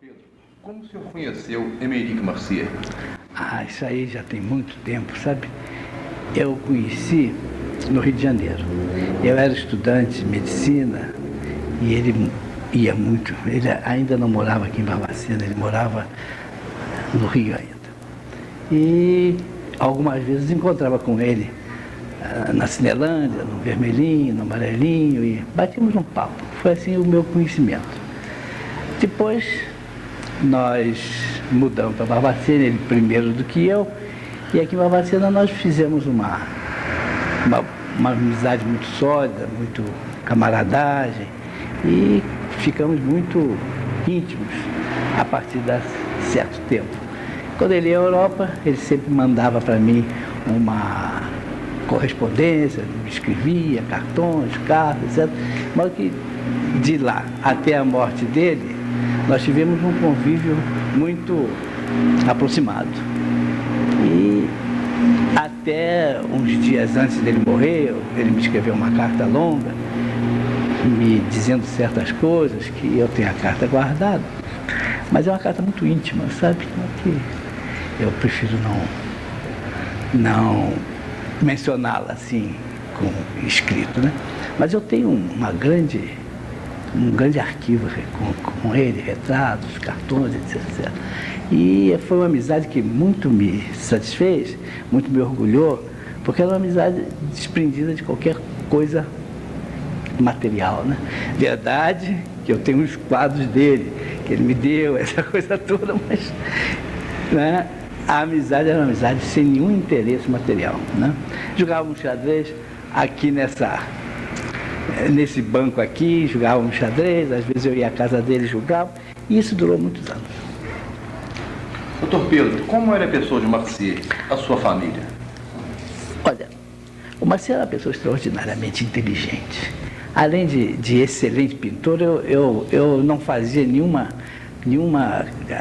Pedro, como o senhor conheceu Émeric Marcier? Isso aí já tem muito tempo, sabe? Eu o conheci no Rio de Janeiro. Eu era estudante de medicina e ele ia muito. Ele ainda não morava aqui em Barbacena, ele morava no Rio ainda. E algumas vezes encontrava com ele na Cinelândia, no Vermelhinho, no Amarelinho, e batíamos um papo. Foi assim o meu conhecimento. Depois nós mudamos para Barbacena, ele primeiro do que eu, e aqui em Barbacena nós fizemos uma amizade muito sólida, muito camaradagem, e ficamos muito íntimos a partir de certo tempo. Quando ele ia à Europa, ele sempre mandava para mim uma correspondência, me escrevia cartões, cartas, etc. Mas que de lá até a morte dele, nós tivemos um convívio muito aproximado. E até uns dias antes dele morrer, ele me escreveu uma carta longa, me dizendo certas coisas, que eu tenho a carta guardada. Mas é uma carta muito íntima, sabe? Que eu prefiro não mencioná-la assim, com escrito, né? Mas eu tenho um grande arquivo com ele, retratos, cartões, etc. E foi uma amizade que muito me satisfez, muito me orgulhou, porque era uma amizade desprendida de qualquer coisa material, né? Verdade que eu tenho os quadros dele, que ele me deu, essa coisa toda, mas, né, a amizade era uma amizade sem nenhum interesse material, né? Jogávamos xadrez aqui nesse banco aqui, jogávamos xadrez, às vezes eu ia à casa dele e jogava, e isso durou muitos anos. Doutor Pedro, como era a pessoa de Marcier, a sua família? Olha, o Marcier era uma pessoa extraordinariamente inteligente. Além de excelente pintor, eu não fazia nenhuma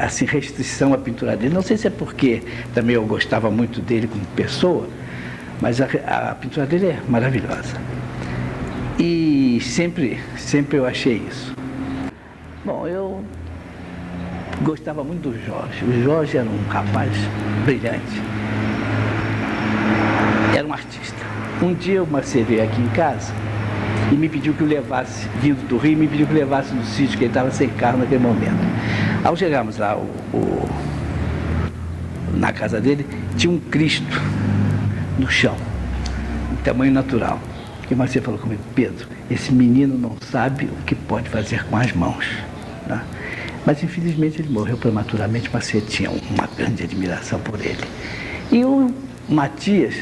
assim, restrição à pintura dele. Não sei se é porque também eu gostava muito dele como pessoa, mas a pintura dele é maravilhosa. E sempre eu achei isso. Bom, eu gostava muito do Jorge. O Jorge era um rapaz brilhante. Era um artista. Um dia o Marcier veio aqui em casa e me pediu que eu levasse, vindo do Rio, me pediu que eu levasse no sítio, que ele estava sem carro naquele momento. Ao chegarmos lá na casa dele, tinha um Cristo no chão, em tamanho natural. E o Marcier falou comigo: Pedro, esse menino não sabe o que pode fazer com as mãos, né? Mas infelizmente ele morreu prematuramente. Marcier tinha uma grande admiração por ele. E o Matias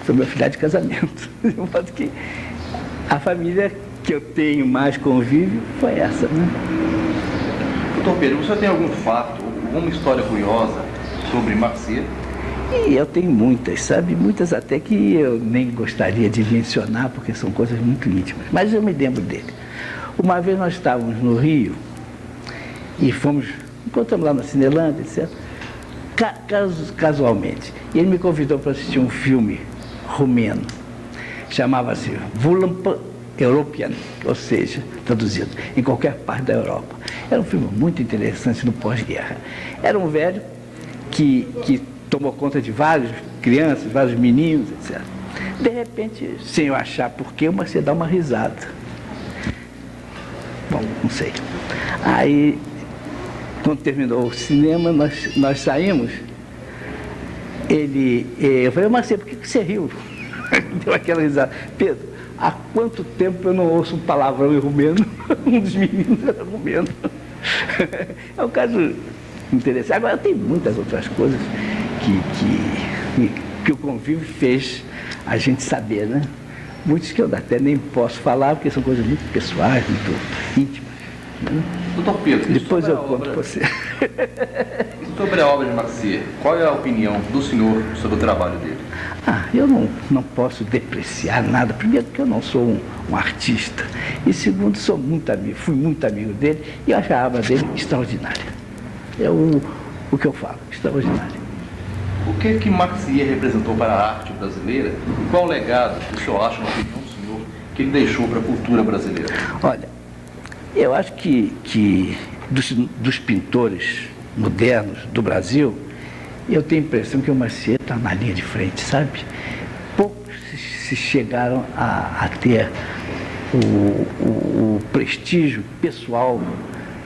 foi meu filho de casamento. De modo que a família que eu tenho mais convívio foi essa, né? Doutor Pedro, você tem algum fato, alguma história curiosa sobre Marcier? E eu tenho muitas, sabe? Muitas até que eu nem gostaria de mencionar, porque são coisas muito íntimas. Mas eu me lembro dele. Uma vez nós estávamos no Rio e encontramos lá na Cinelândia, etc. Casualmente. E ele me convidou para assistir um filme romeno. Chamava-se Vulumpa European, ou seja, traduzido, em qualquer parte da Europa. Era um filme muito interessante no pós-guerra. Era um velho que tomou conta de várias crianças, vários meninos, etc. De repente, sem eu achar porquê, o Marcier dá uma risada. Bom, não sei. Aí, quando terminou o cinema, nós saímos. Eu falei: Marcier, por que você riu? Deu aquela risada. Pedro, há quanto tempo eu não ouço um palavrão em romeno? Um dos meninos era romeno. É um caso interessante. Agora, tem muitas outras coisas que o convívio fez a gente saber, né? Muitos que eu até nem posso falar, porque são coisas muito pessoais, muito íntimas, né? Doutor Pedro, depois eu conto para você. Sobre a obra de Marcier, qual é a opinião do senhor sobre o trabalho dele? Eu não posso depreciar nada. Primeiro, porque eu não sou um artista. E segundo, fui muito amigo dele e eu achava a obra dele extraordinária. É o que eu falo, extraordinária. O que Marcier representou para a arte brasileira e qual o legado que o senhor acha, na opinião do senhor, que ele deixou para a cultura brasileira? Olha, eu acho que dos pintores modernos do Brasil, eu tenho a impressão que o Marcier está na linha de frente, sabe? Poucos se chegaram a ter o prestígio pessoal,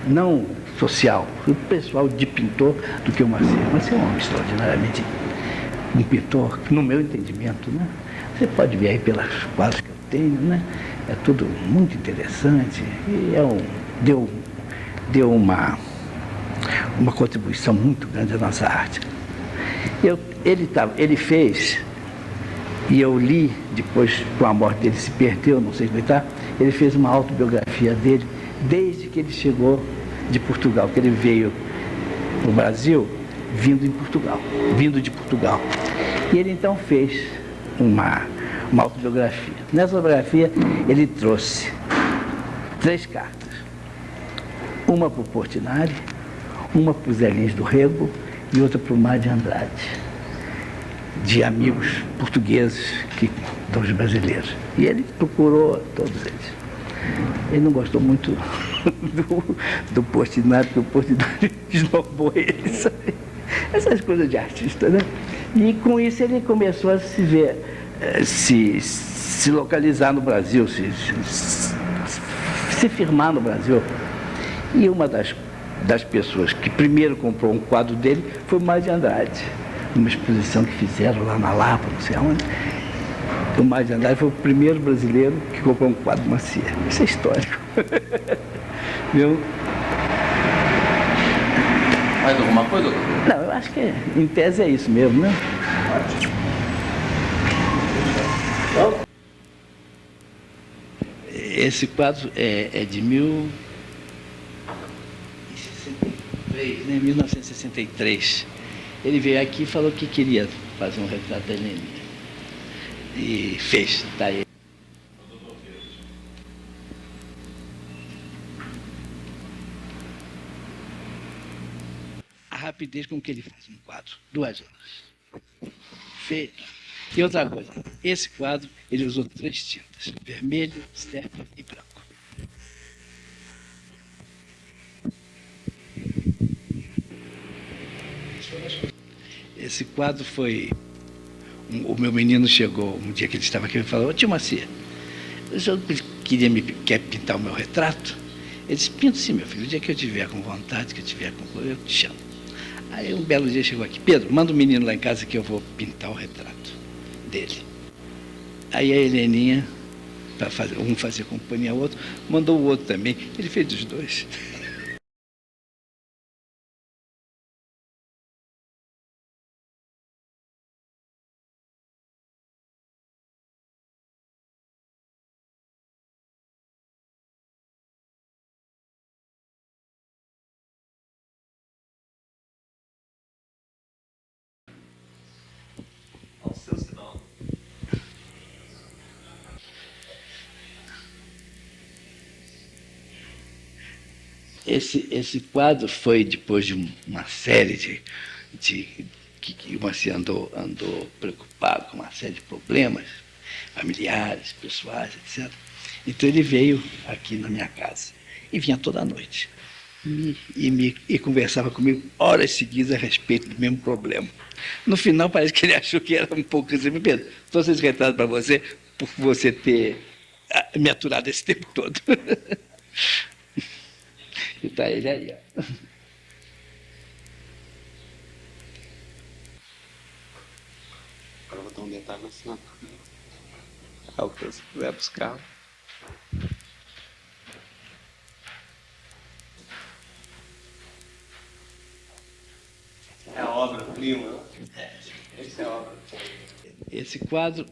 não social, o pessoal de pintor do que o Marcier. Marcier é um homem extraordinariamente um pintor, no meu entendimento, né? Você pode ver aí pelas quadros que eu tenho, né? É tudo muito interessante e deu uma contribuição muito grande à nossa arte. Ele fez, e eu li, depois com a morte dele se perdeu, não sei como está, ele fez uma autobiografia dele desde que ele chegou de Portugal, que ele veio para o Brasil vindo de Portugal. E ele então fez uma autobiografia. Nessa autobiografia ele trouxe 3 cartas. Uma para o Portinari, uma para o Zé Lins do Rego e outra para o Mar de Andrade, de amigos portugueses dos brasileiros. E ele procurou todos eles. Ele não gostou muito do Portinari, porque o Portinari esnobou ele, sabe? Essas coisas de artista, né? E com isso ele começou a se ver, se localizar no Brasil, se firmar no Brasil. E uma das pessoas que primeiro comprou um quadro dele foi o Mar de Andrade, numa exposição que fizeram lá na Lapa, não sei aonde. O Mar de Andrade foi o primeiro brasileiro que comprou um quadro do Marcier. Isso é histórico. Viu? Mais alguma coisa, doutor? Não, eu acho que em tese é isso mesmo, né? Esse quadro é de 1963. Ele veio aqui e falou que queria fazer um retrato da Heleninha. E fez, tá aí. A rapidez com que ele faz um quadro, 2 horas. Fez. E outra coisa, esse quadro ele usou 3 tintas, vermelho, sépia e branco. Esse quadro foi... O meu menino chegou um dia que ele estava aqui e falou: "Ô tio Marcier, o senhor quer pintar o meu retrato?" Ele disse: "Pinto sim, meu filho, o dia que eu tiver com vontade, que eu tiver com eu te chamo." Aí um belo dia chegou aqui: "Pedro, manda o menino lá em casa que eu vou pintar o retrato dele." Aí a Heleninha, para fazer, um fazia companhia ao outro, mandou o outro também. Ele fez os 2. Ao seu sinal. Esse quadro foi depois de uma série que o Marcier andou preocupado com uma série de problemas familiares, pessoais, etc. Então ele veio aqui na minha casa e vinha toda noite e conversava comigo horas seguidas a respeito do mesmo problema. No final parece que ele achou que era um pouco assim: "Pedro, trouxe esse retrato para você por você ter me aturado esse tempo todo." E está ele aí, ó. Agora eu vou dar um detalhe na assinatura. É o que você vai buscar. É a obra-prima. Essa é a obra. Esse quadro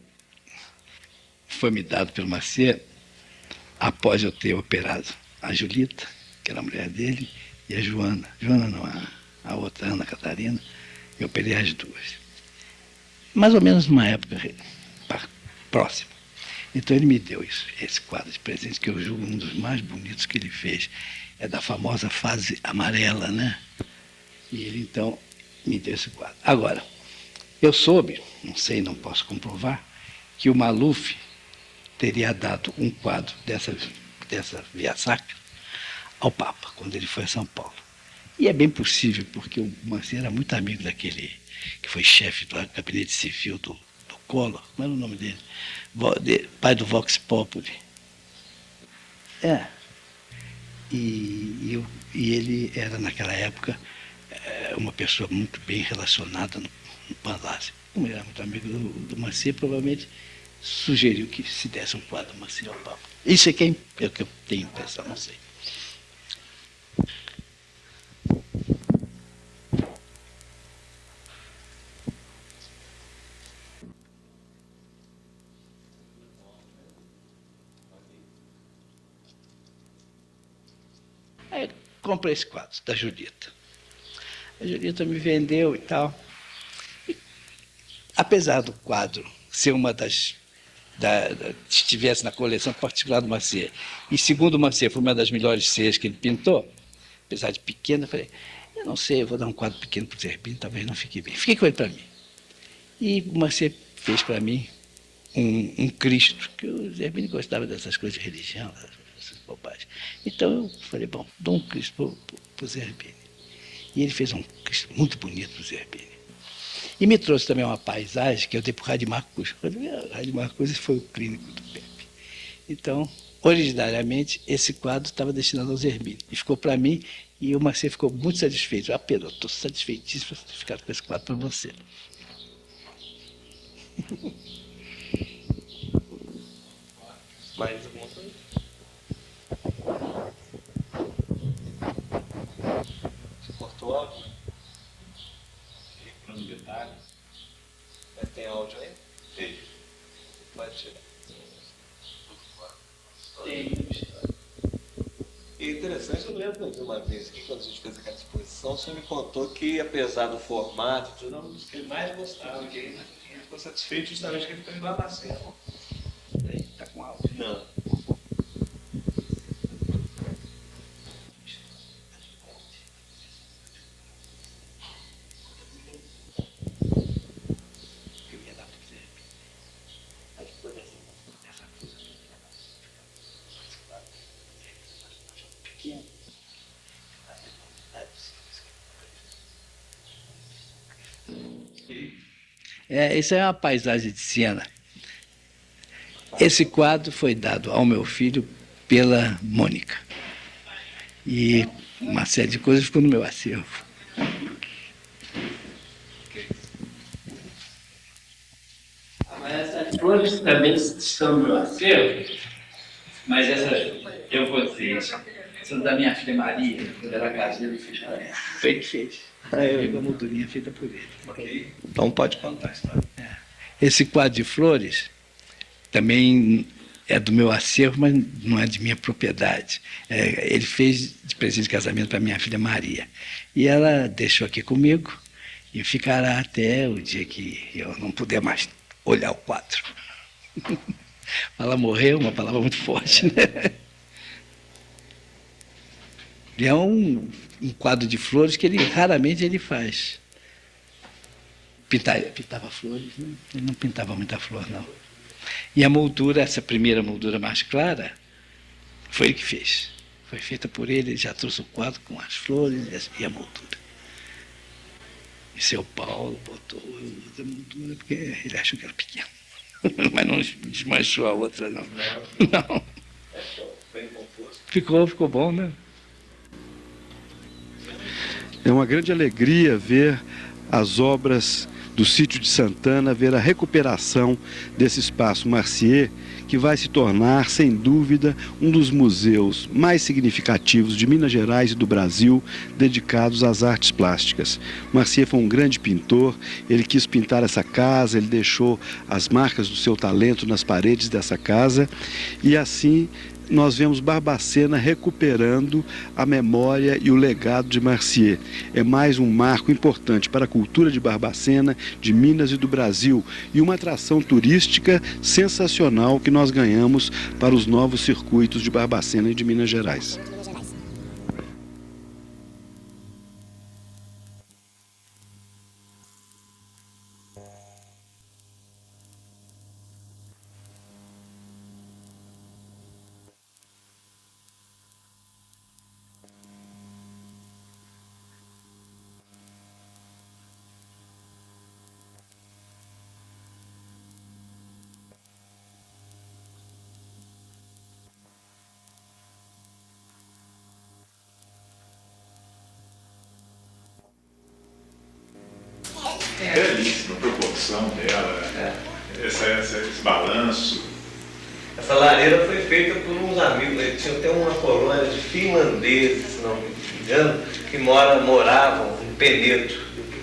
foi me dado pelo Marcier após eu ter operado a Julita, que era a mulher dele, e a Joana. Joana não, a outra, Ana Catarina. Eu operei as 2. Mais ou menos numa época próxima. Então ele me deu esse quadro de presente, que eu julgo um dos mais bonitos que ele fez. É da famosa fase amarela, né? E ele então me deu esse quadro. Agora, eu soube, não sei, não posso comprovar, que o Maluf teria dado um quadro dessa Via Sacra ao Papa, quando ele foi a São Paulo. E é bem possível, porque o Marcier era muito amigo daquele que foi chefe do gabinete civil do Collor, como era o nome dele? Pai do Vox Populi. É. E ele era, naquela época, uma pessoa muito bem relacionada no palácio. Como ele era muito amigo do Marcier, provavelmente sugeriu que se desse um quadro Marcier ao Papa. Isso é que é o que eu tenho impressão, não sei. Aí eu comprei esse quadro da Judita. A Judita me vendeu e tal. Apesar do quadro ser uma das. Estivesse na coleção particular do Marcier, e segundo o Marcier, foi uma das melhores ceias que ele pintou, apesar de pequena, eu falei, eu não sei, eu vou dar um quadro pequeno para o Zerbini, talvez não fique bem. Fiquei com ele para mim. E o Marcier fez para mim um Cristo, que o Zerbini gostava dessas coisas de religião, dessas bobagens. Então eu falei, bom, dou um Cristo para o Zerbini. E ele fez um Cristo muito bonito para o Zerbini. E me trouxe também uma paisagem que eu dei para o Radimar Marcus. O Radimar Marcus foi o clínico do Pepe. Então, originariamente, esse quadro estava destinado ao Zerbini. E ficou para mim, e o Marcier ficou muito satisfeito. Ah, Pedro, estou satisfeitíssimo por ter ficado com esse quadro para você. Mais alguma coisa? Você cortou o áudio? Nos detalhes. Tem áudio aí? Tem. Pode tirar. E interessante, eu lembro de uma vez que quando a gente fez aquela exposição, o senhor me contou que, apesar do formato, tudo era um dos que ele mais gostava, que ele ficou satisfeito justamente que ele ficou lá na cena. Está com áudio? Não. Eu ia dar para o Zerbini. Aí depois essa coisa pequena. Isso é uma paisagem de Siena. Esse quadro foi dado ao meu filho pela Mônica. E uma série de coisas ficou no meu acervo. Mas essas flores também estão no meu acervo, mas essas, eu vou dizer, são da minha filha Maria, quando ela casou, ele fez para ela. Ele fez. Aí uma moldurinha feita por ele. Ok. Então pode contar a história. Esse quadro de flores também é do meu acervo, mas não é de minha propriedade. Ele fez de presente de casamento para minha filha Maria. E ela deixou aqui comigo e ficará até o dia que eu não puder mais olhar o quadro. Ela morreu, uma palavra muito forte, né? E é um quadro de flores que ele raramente ele faz. Pintava flores, né? Ele não pintava muita flor, não. E a moldura, essa primeira moldura mais clara, foi ele que fez. Foi feita por ele, ele já trouxe o quadro com as flores e a moldura. E seu Paulo botou a moldura porque ele achou que era pequeno. Mas não desmanchou a outra, não. Não. Ficou bom, né? É uma grande alegria ver as obras do Sítio de Santana, ver a recuperação desse espaço Marcier, que vai se tornar, sem dúvida, um dos museus mais significativos de Minas Gerais e do Brasil dedicados às artes plásticas. Marcier foi um grande pintor, ele quis pintar essa casa, ele deixou as marcas do seu talento nas paredes dessa casa, e assim nós vemos Barbacena recuperando a memória e o legado de Marcier. É mais um marco importante para a cultura de Barbacena, de Minas e do Brasil, e uma atração turística sensacional que nós ganhamos para os novos circuitos de Barbacena e de Minas Gerais. belíssima a proporção dela, esse balanço. Essa lareira foi feita por uns amigos, eles tinham até uma colônia de finlandeses, se não me engano, que moravam em Penedo.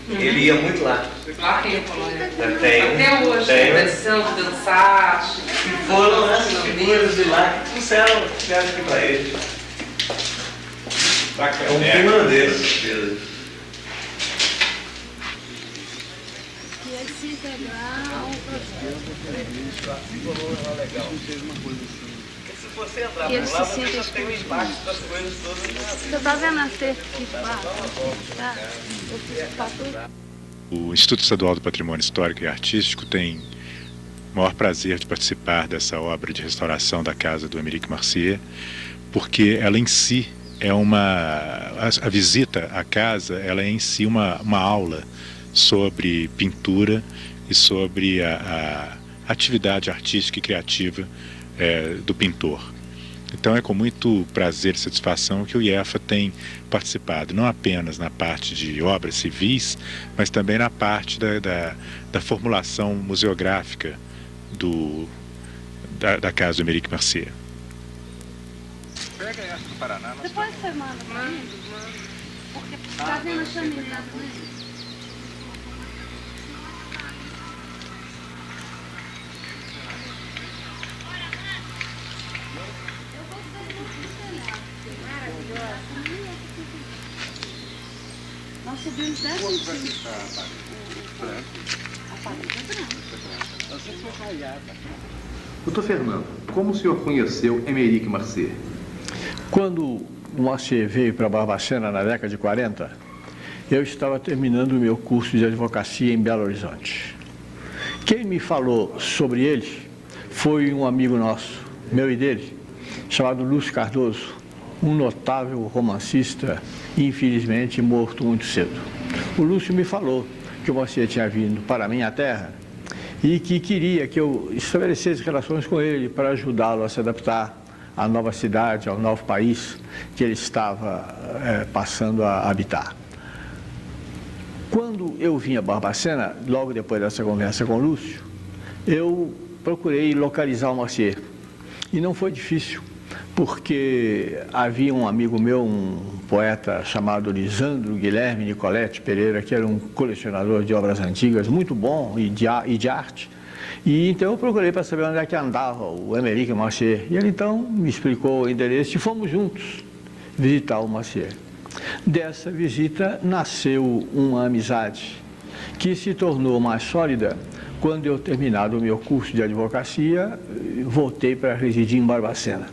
Ele ia muito lá. Lá tem a colônia. Tem. Até hoje, Tem. tradição de dançar. E foram essas figuras de lá que trouxeram aqui para ele. Bacana. É um finlandês. Se você entrar por lá, você já tem o impacto das coisas todas. Você tá vendo a cerca que tá? O Instituto Estadual do Patrimônio Histórico e Artístico tem o maior prazer de participar dessa obra de restauração da casa do Émeric Mercier, porque ela em si é a visita à casa, ela é em si uma aula sobre pintura e sobre a atividade artística e criativa do pintor. Então é com muito prazer e satisfação que o IEFA tem participado, não apenas na parte de obras civis, mas também na parte da formulação museográfica da casa do Émeric Mercier. Pega essa do Paraná. Depois você manda pra mim. Porque tá vendo a chaminé, né? Nós subimos 10 centímetros. A parede é branca. Doutor Fernando, como o senhor conheceu Émeric Mercier? Quando o Mercier veio para Barbacena na década de 40, eu estava terminando o meu curso de advocacia em Belo Horizonte. Quem me falou sobre ele foi um amigo nosso, meu e dele, chamado Lúcio Cardoso, um notável romancista, infelizmente morto muito cedo. O Lúcio me falou que o Mercier tinha vindo para a minha terra e que queria que eu estabelecesse relações com ele para ajudá-lo a se adaptar à nova cidade, ao novo país que ele estava passando a habitar. Quando eu vim a Barbacena, logo depois dessa conversa com o Lúcio, eu procurei localizar o Mercier. E não foi difícil, porque havia um amigo meu, um poeta chamado Lisandro Guilherme Nicoletti Pereira, que era um colecionador de obras antigas muito bom e de arte. E então eu procurei para saber onde é que andava o Émeric Mercier. E ele então me explicou o endereço e fomos juntos visitar o Mercier. Dessa visita nasceu uma amizade que se tornou mais sólida quando eu, terminado o meu curso de advocacia, voltei para residir em Barbacena.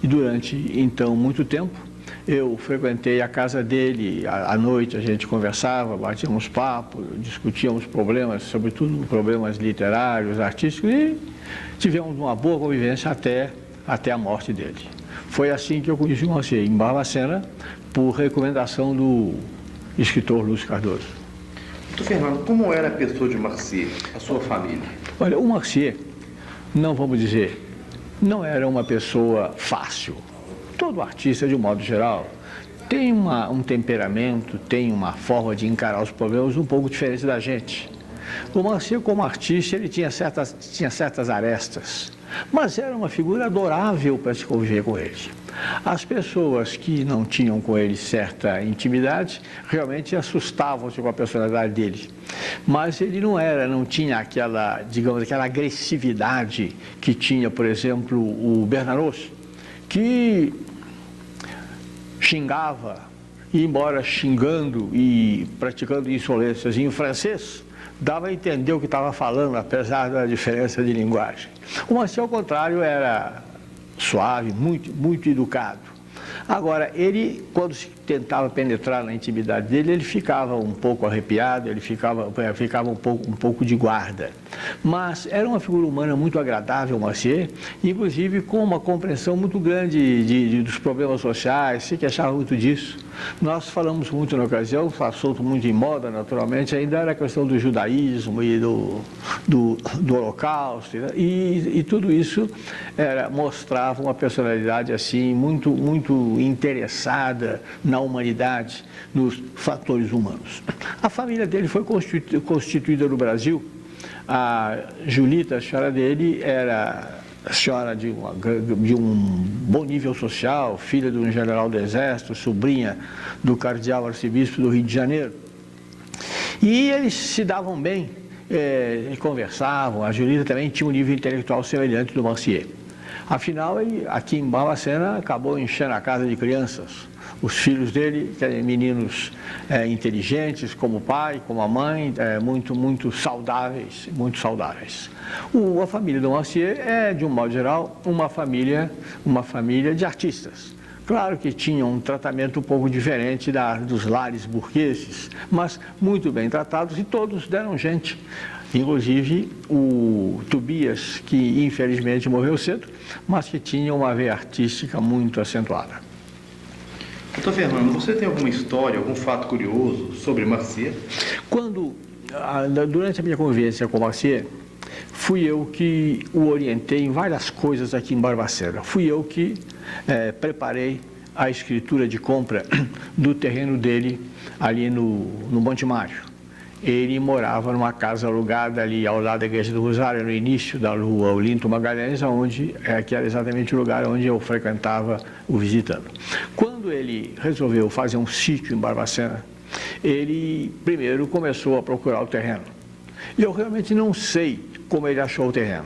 E durante, então, muito tempo, eu frequentei a casa dele, à noite a gente conversava, batíamos papo, discutíamos problemas, sobretudo problemas literários, artísticos, e tivemos uma boa convivência até a morte dele. Foi assim que eu conheci o Mercier, em Barbacena, por recomendação do escritor Lúcio Cardoso. Doutor Fernando, como era a pessoa de Mercier, a sua família? Olha, o Mercier, não vamos dizer, não era uma pessoa fácil. Todo artista, de um modo geral, tem um temperamento, tem uma forma de encarar os problemas um pouco diferente da gente. O Mercier, como artista, ele tinha certas arestas, mas era uma figura adorável para se conviver com ele. As pessoas que não tinham com ele certa intimidade realmente assustavam-se com a personalidade dele. Mas ele não tinha aquela, digamos, aquela agressividade que tinha, por exemplo, o Bernanos, que xingava, e embora xingando e praticando insolências em francês, dava a entender o que estava falando, apesar da diferença de linguagem. O Mercier, ao contrário, era suave, muito educado. Agora, ele, quando se tentava penetrar na intimidade dele, ele ficava um pouco arrepiado, ele ficava um pouco de guarda. Mas era uma figura humana muito agradável, Marcier, inclusive com uma compreensão muito grande dos problemas sociais, se queixava muito disso. Nós falamos muito na ocasião, passou muito em moda, naturalmente, ainda era a questão do judaísmo e do Holocausto, e tudo isso mostrava uma personalidade assim muito interessada na humanidade, nos fatores humanos. A família dele foi constituída no Brasil. A Julita, a senhora dele, era senhora de um bom nível social, filha de um general do Exército, sobrinha do cardeal arcebispo do Rio de Janeiro. E eles se davam bem, conversavam. A Julita também tinha um nível intelectual semelhante do Marcier. Afinal, ele, aqui em Barbacena, acabou enchendo a casa de crianças. Os filhos dele, que eram meninos inteligentes, como o pai, como a mãe, muito saudáveis, muito saudáveis. A família do Marcier é, de um modo geral, uma família de artistas. Claro que tinha um tratamento um pouco diferente dos lares burgueses, mas muito bem tratados e todos deram gente. Inclusive o Tobias, que infelizmente morreu cedo, mas que tinha uma veia artística muito acentuada. Doutor Fernando, você tem alguma história, algum fato curioso sobre Marcier? Durante a minha convivência com o Marcier, fui eu que o orientei em várias coisas aqui em Barbacena. Fui eu que preparei a escritura de compra do terreno dele ali no Monte Mário. Ele morava numa casa alugada ali ao lado da Igreja do Rosário, no início da rua Olinto Magalhães, que era exatamente o lugar onde eu frequentava o visitando. Quando ele resolveu fazer um sítio em Barbacena, ele primeiro começou a procurar o terreno. E eu realmente não sei como ele achou o terreno.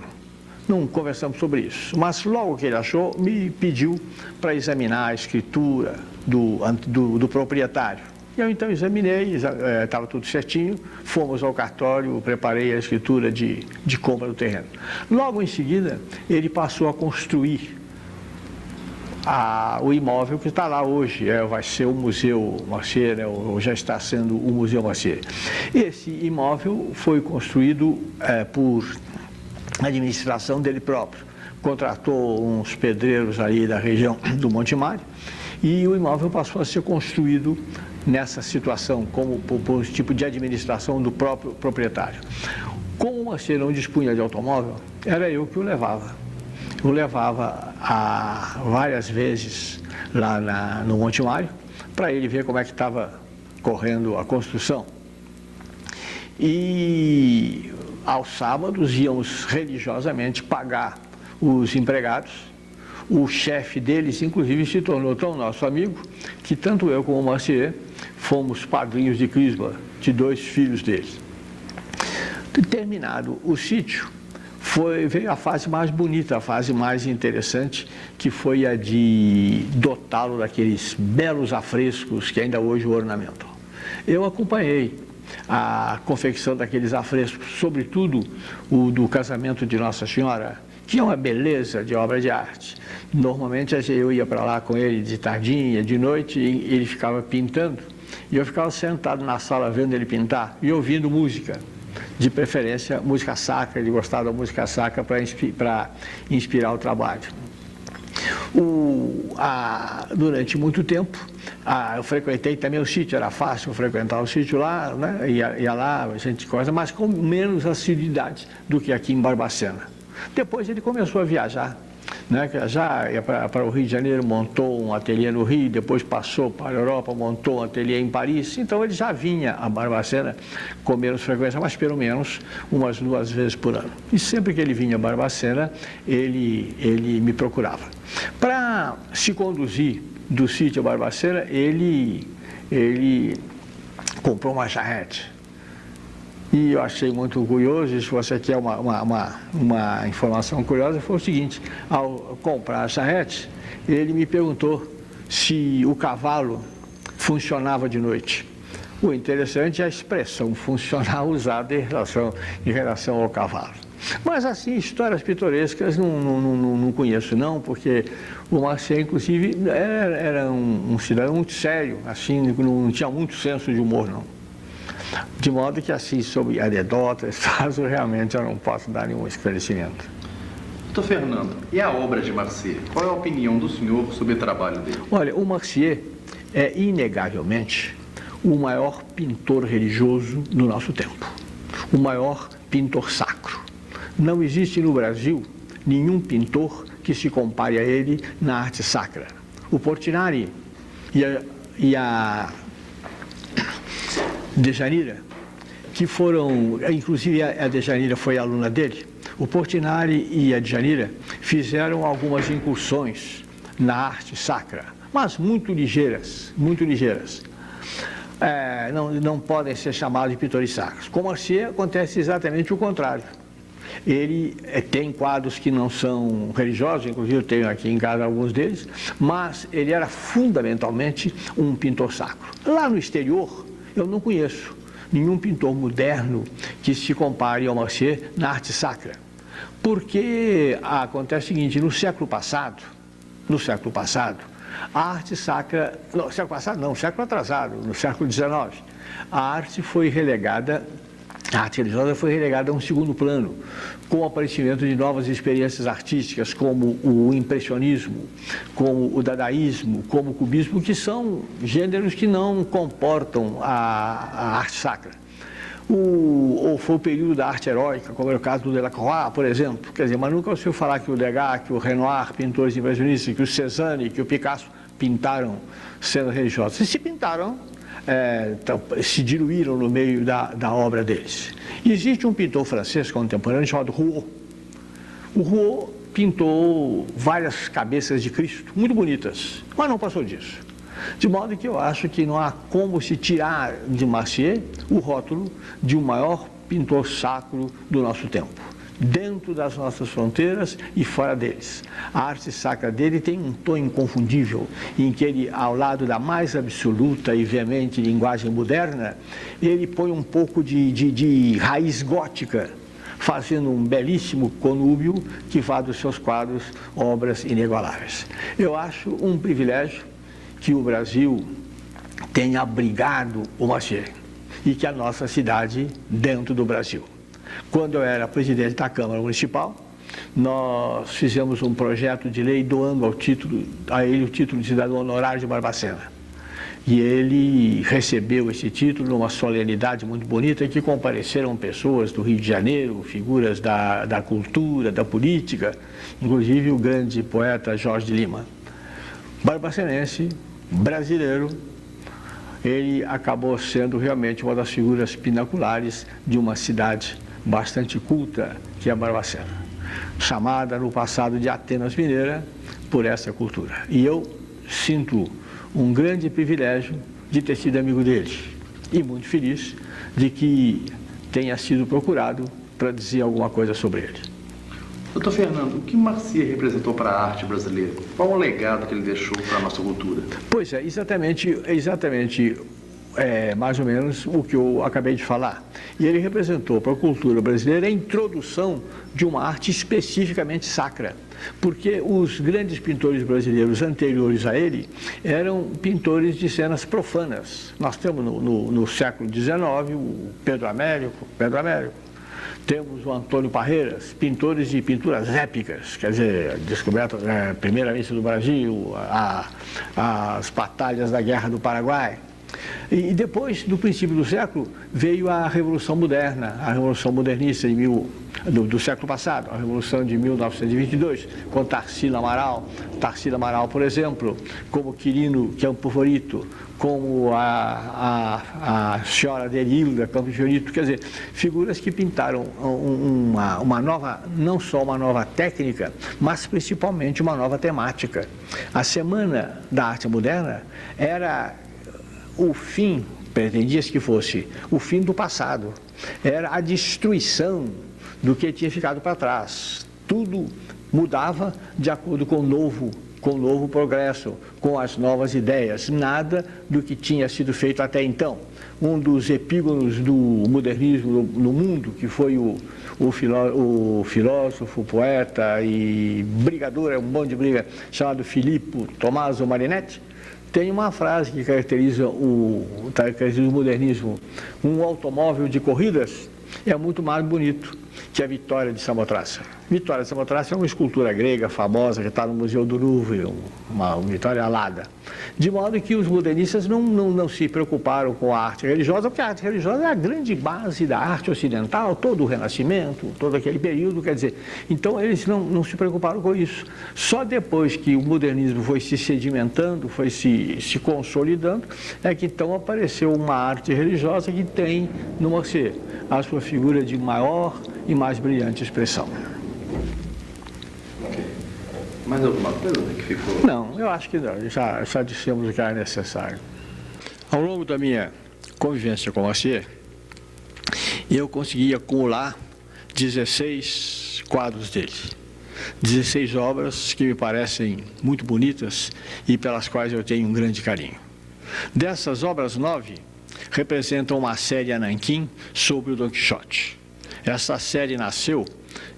Não conversamos sobre isso. Mas logo que ele achou, me pediu para examinar a escritura do proprietário. Eu então examinei, estava tudo certinho, fomos ao cartório, preparei a escritura de compra do terreno. Logo em seguida, ele passou a construir o imóvel que está lá hoje, vai ser o Museu Marcier, ou já está sendo o Museu Marcier. Esse imóvel foi construído por administração dele próprio. Contratou uns pedreiros ali da região do Monte Mário e o imóvel passou a ser construído nessa situação, por tipo de administração do próprio proprietário. Como o Marcier não dispunha de automóvel, era eu que o levava. Eu levava várias vezes lá no Monte Mário para ele ver como é que estava correndo a construção. E aos sábados íamos religiosamente pagar os empregados. O chefe deles, inclusive, se tornou tão nosso amigo que tanto eu como o Marcier fomos padrinhos de crisma de 2 filhos dele. Terminado o sítio, veio a fase mais bonita, a fase mais interessante, que foi a de dotá-lo daqueles belos afrescos que ainda hoje o ornamentam. Eu acompanhei a confecção daqueles afrescos, sobretudo o do casamento de Nossa Senhora, que é uma beleza de obra de arte. Normalmente eu ia para lá com ele de tardinha, de noite, e ele ficava pintando, e eu ficava sentado na sala vendo ele pintar e ouvindo música, de preferência música sacra. Ele gostava da música sacra para inspirar o trabalho. Durante muito tempo, eu frequentei também o sítio, era fácil frequentar o sítio lá, né? Ia lá, gente coisa, mas com menos assiduidade do que aqui em Barbacena. Depois ele começou a viajar, né? Já ia para o Rio de Janeiro, montou um ateliê no Rio, depois passou para a Europa, montou um ateliê em Paris. Então ele já vinha a Barbacena com menos frequência, mas pelo menos umas 2 vezes por ano. E sempre que ele vinha a Barbacena, ele me procurava. Para se conduzir do sítio a Barbacena, ele comprou uma charrete. E eu achei muito curioso, se você quer uma informação curiosa, foi o seguinte: ao comprar a charrete, ele me perguntou se o cavalo funcionava de noite. O interessante é a expressão funcionar usada em relação ao cavalo. Mas assim, histórias pitorescas não conheço não, porque o Marcier, inclusive, era um cidadão muito sério, assim, não tinha muito senso de humor não. De modo que, assim, sobre anedotas, caso realmente eu não posso dar nenhum esclarecimento. Doutor Fernando, e a obra de Marcier? Qual é a opinião do senhor sobre o trabalho dele? Olha, o Marcier é inegavelmente o maior pintor religioso do nosso tempo, o maior pintor sacro. Não existe no Brasil nenhum pintor que se compare a ele na arte sacra. O Portinari e a Djanira, que foram, inclusive a Djanira foi aluna dele, o Portinari e a Djanira fizeram algumas incursões na arte sacra, mas muito ligeiras, muito ligeiras. Não podem ser chamados de pintores sacros. Com Marcier acontece exatamente o contrário. Ele tem quadros que não são religiosos, inclusive eu tenho aqui em casa alguns deles, mas ele era fundamentalmente um pintor sacro. Lá no exterior, eu não conheço nenhum pintor moderno que se compare ao Marcier na arte sacra. Porque acontece o seguinte, no século passado, a arte sacra, no século atrasado, no século XIX, a arte religiosa foi relegada a um segundo plano, com o aparecimento de novas experiências artísticas, como o impressionismo, como o dadaísmo, como o cubismo, que são gêneros que não comportam a arte sacra. Ou foi o período da arte heróica, como é o caso do Delacroix, por exemplo. Quer dizer, mas nunca ouviu falar que o Degas, que o Renoir, pintores impressionistas, que o Cézanne, que o Picasso pintaram cenas religiosas. E se pintaram, se diluíram no meio da obra deles. E existe um pintor francês contemporâneo chamado Rouault. O Rouault pintou várias cabeças de Cristo, muito bonitas, mas não passou disso. De modo que eu acho que não há como se tirar de Marcier o rótulo de um maior pintor sacro do nosso tempo, dentro das nossas fronteiras e fora deles. A arte sacra dele tem um tom inconfundível, em que ele, ao lado da mais absoluta e veemente linguagem moderna, ele põe um pouco de raiz gótica, fazendo um belíssimo conúbio que faz dos seus quadros obras inigualáveis. Eu acho um privilégio que o Brasil tenha abrigado o Marcier e que a nossa cidade dentro do Brasil. Quando eu era presidente da Câmara Municipal, nós fizemos um projeto de lei doando a ele o título de cidadão honorário de Barbacena. E ele recebeu esse título numa solenidade muito bonita em que compareceram pessoas do Rio de Janeiro, figuras da cultura, da política, inclusive o grande poeta Jorge de Lima. Barbacenense, brasileiro, ele acabou sendo realmente uma das figuras pinaculares de uma cidade bastante culta, que é Barbacena, chamada no passado de Atenas Mineira por essa cultura. E eu sinto um grande privilégio de ter sido amigo dele e muito feliz de que tenha sido procurado para dizer alguma coisa sobre ele. Doutor Fernando, o que Marcier representou para a arte brasileira? Qual o legado que ele deixou para a nossa cultura? Pois é, exatamente mais ou menos o que eu acabei de falar. E ele representou para a cultura brasileira a introdução de uma arte especificamente sacra, porque os grandes pintores brasileiros anteriores a ele eram pintores de cenas profanas. Nós temos no século XIX o Pedro Américo, temos o Antônio Parreiras, pintores de pinturas épicas, quer dizer, descoberta a primeira missa do Brasil, as batalhas da Guerra do Paraguai. E depois, no princípio do século, veio a Revolução Moderna, a Revolução Modernista do século passado, a Revolução de 1922, com Tarsila Amaral, por exemplo, como Quirino Campo-Fiorito, como a senhora Derilda Campo-Fiorito, quer dizer, figuras que pintaram uma nova, não só uma nova técnica, mas principalmente uma nova temática. A Semana da Arte Moderna era o fim, pretendia-se que fosse o fim do passado, era a destruição do que tinha ficado para trás. Tudo mudava de acordo com o novo progresso, com as novas ideias, nada do que tinha sido feito até então. Um dos epígonos do modernismo no mundo, que foi o o filósofo, poeta e brigador, é um bom de briga, chamado Filippo Tommaso Marinetti, tem uma frase que caracteriza o modernismo: um automóvel de corridas é muito mais bonito que a Vitória de Samotraça. Vitória de Samotraça é uma escultura grega famosa que está no Museu do Louvre, uma vitória alada. De modo que os modernistas não se preocuparam com a arte religiosa, porque a arte religiosa é a grande base da arte ocidental, todo o Renascimento, todo aquele período, quer dizer, então eles não se preocuparam com isso. Só depois que o modernismo foi se sedimentando, foi se consolidando, é que então apareceu uma arte religiosa que tem no Marcier a sua figura de maior e mais brilhante expressão. Mais alguma coisa que ficou? Não, eu acho que não. Já dissemos o que era necessário. Ao longo da minha convivência com o Marcier, eu consegui acumular 16 quadros dele. 16 obras que me parecem muito bonitas e pelas quais eu tenho um grande carinho. Dessas obras, 9 representam uma série a Nanquim sobre o Dom Quixote. Essa série nasceu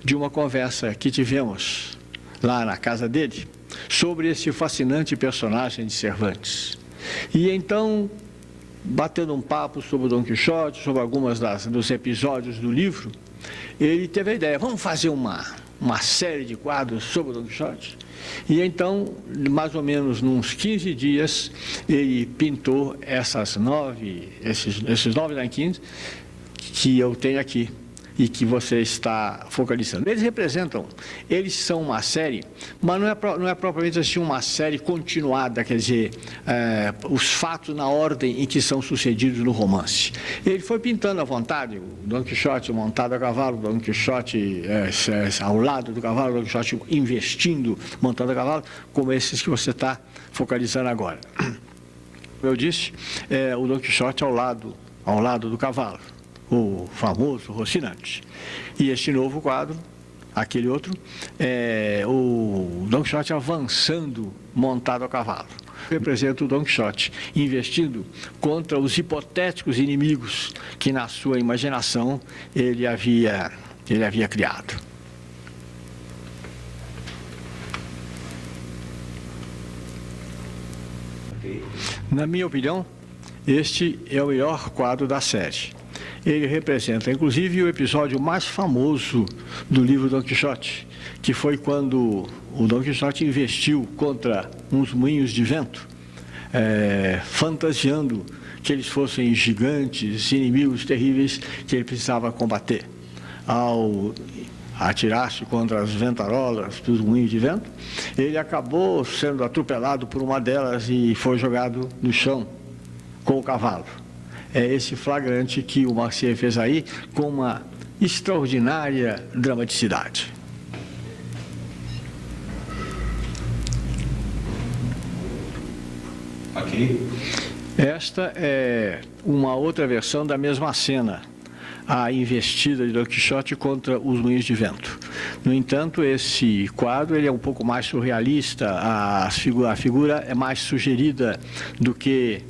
de uma conversa que tivemos lá na casa dele sobre esse fascinante personagem de Cervantes. E então, batendo um papo sobre o Dom Quixote, sobre algumas dos episódios do livro, ele teve a ideia: vamos fazer uma série de quadros sobre o Dom Quixote? E então, mais ou menos nos 15 dias, ele pintou esses 9 nanquins que eu tenho aqui e que você está focalizando. Eles são uma série, mas não é propriamente assim uma série continuada, quer dizer, os fatos na ordem em que são sucedidos no romance. Ele foi pintando à vontade, o Dom Quixote montado a cavalo, o Dom Quixote ao lado do cavalo, o Dom Quixote investindo, montando a cavalo, como esses que você está focalizando agora. Como eu disse, o Dom Quixote ao lado do cavalo, o famoso Rocinante. E este novo quadro, aquele outro, é o Dom Quixote avançando montado a cavalo. Representa o Dom Quixote investindo contra os hipotéticos inimigos que na sua imaginação ele havia criado. Na minha opinião, este é o melhor quadro da série. Ele representa, inclusive, o episódio mais famoso do livro Dom Quixote, que foi quando o Dom Quixote investiu contra uns moinhos de vento, fantasiando que eles fossem gigantes, inimigos terríveis que ele precisava combater. Ao atirar-se contra as ventarolas dos moinhos de vento, ele acabou sendo atropelado por uma delas e foi jogado no chão com o cavalo. É esse flagrante que o Marcier fez aí com uma extraordinária dramaticidade. Ok. Esta é uma outra versão da mesma cena, a investida de Dom Quixote contra os moinhos de vento. No entanto, esse quadro ele é um pouco mais surrealista, a figura é mais sugerida do que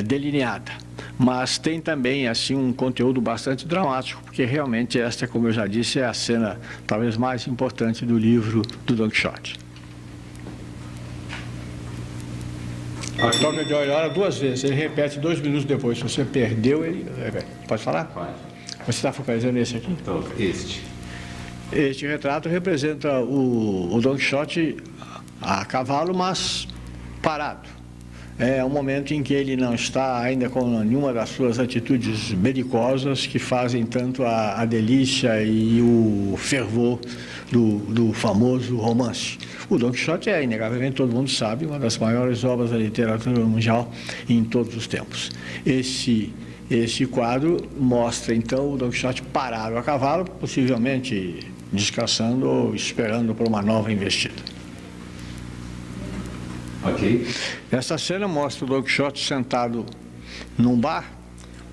delineada. Mas tem também assim um conteúdo bastante dramático, porque realmente esta, como eu já disse, é a cena talvez mais importante do livro do Dom Quixote. A toca de olhar 2 vezes, ele repete 2 minutos depois. Se você perdeu, ele repete. Pode falar? Pode. Você está focalizando esse aqui? Então, Este retrato representa o Dom Quixote a cavalo, mas parado. É um momento em que ele não está ainda com nenhuma das suas atitudes belicosas que fazem tanto a delícia e o fervor do famoso romance. O Dom Quixote é, inegavelmente, todo mundo sabe, uma das maiores obras da literatura mundial em todos os tempos. Esse quadro mostra, então, o Dom Quixote parado a cavalo, possivelmente descansando ou esperando por uma nova investida. Ok. Essa cena mostra o Dom Quixote sentado num bar,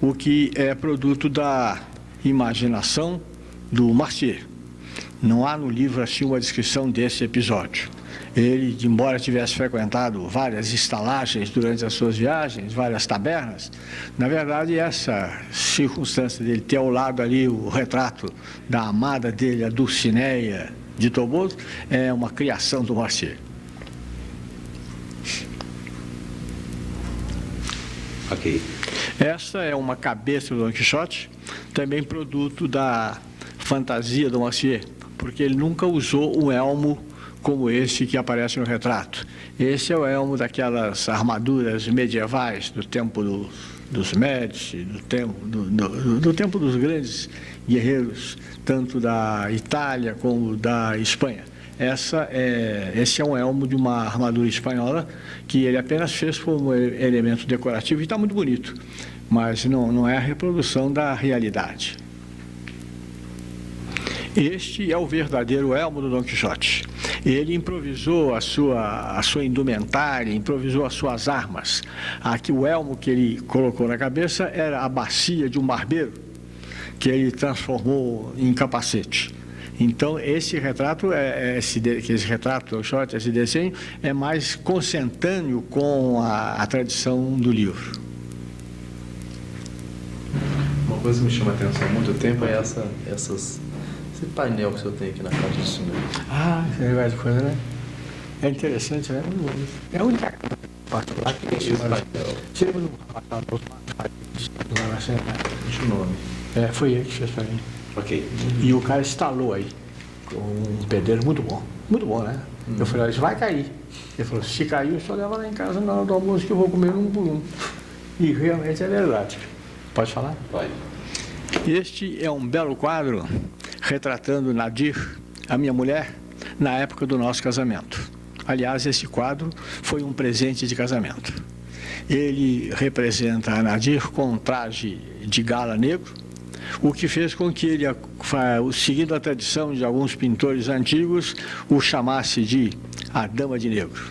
o que é produto da imaginação do Marcier. Não há no livro assim uma descrição desse episódio. Ele, embora tivesse frequentado várias estalagens durante as suas viagens, várias tabernas, na verdade essa circunstância dele ter ao lado ali o retrato da amada dele, a Dulcineia de Toboso, é uma criação do Marcier. Ok. Esta é uma cabeça do Dom Quixote, também produto da fantasia do Marcier, porque ele nunca usou um elmo como esse que aparece no retrato. Esse é o elmo daquelas armaduras medievais do tempo dos Médici, do tempo dos grandes guerreiros, tanto da Itália como da Espanha. Esse é um elmo de uma armadura espanhola que ele apenas fez como elemento decorativo e está muito bonito, mas não é a reprodução da realidade. Este é o verdadeiro elmo do Dom Quixote. Ele improvisou a sua indumentária, improvisou as suas armas. Aqui o elmo que ele colocou na cabeça era a bacia de um barbeiro, que ele transformou em capacete. Então, esse retrato, esse retrato do Don Quixote, esse desenho, é mais consentâneo com a tradição do livro. Uma coisa que me chama a atenção há muito tempo é esse painel que o senhor tem aqui na casa do senhor. Ah, esse negócio de coisa, né? É interessante, né? É a única parte lá que tem esse painel. Chega no Deixa o nome. foi ele que fez para mim. Ok. E o cara instalou aí, com um pedreiro muito bom, né? Eu falei, olha, isso vai cair. Ele falou, se cair, eu só levo lá em casa na hora do almoço que eu vou comer um por um. E realmente é verdade. Pode falar? Pode. Este é um belo quadro retratando Nadir, a minha mulher, na época do nosso casamento. Aliás, esse quadro foi um presente de casamento. Ele representa a Nadir com um traje de gala negro, o que fez com que ele, seguindo a tradição de alguns pintores antigos, o chamasse de a Dama de Negro.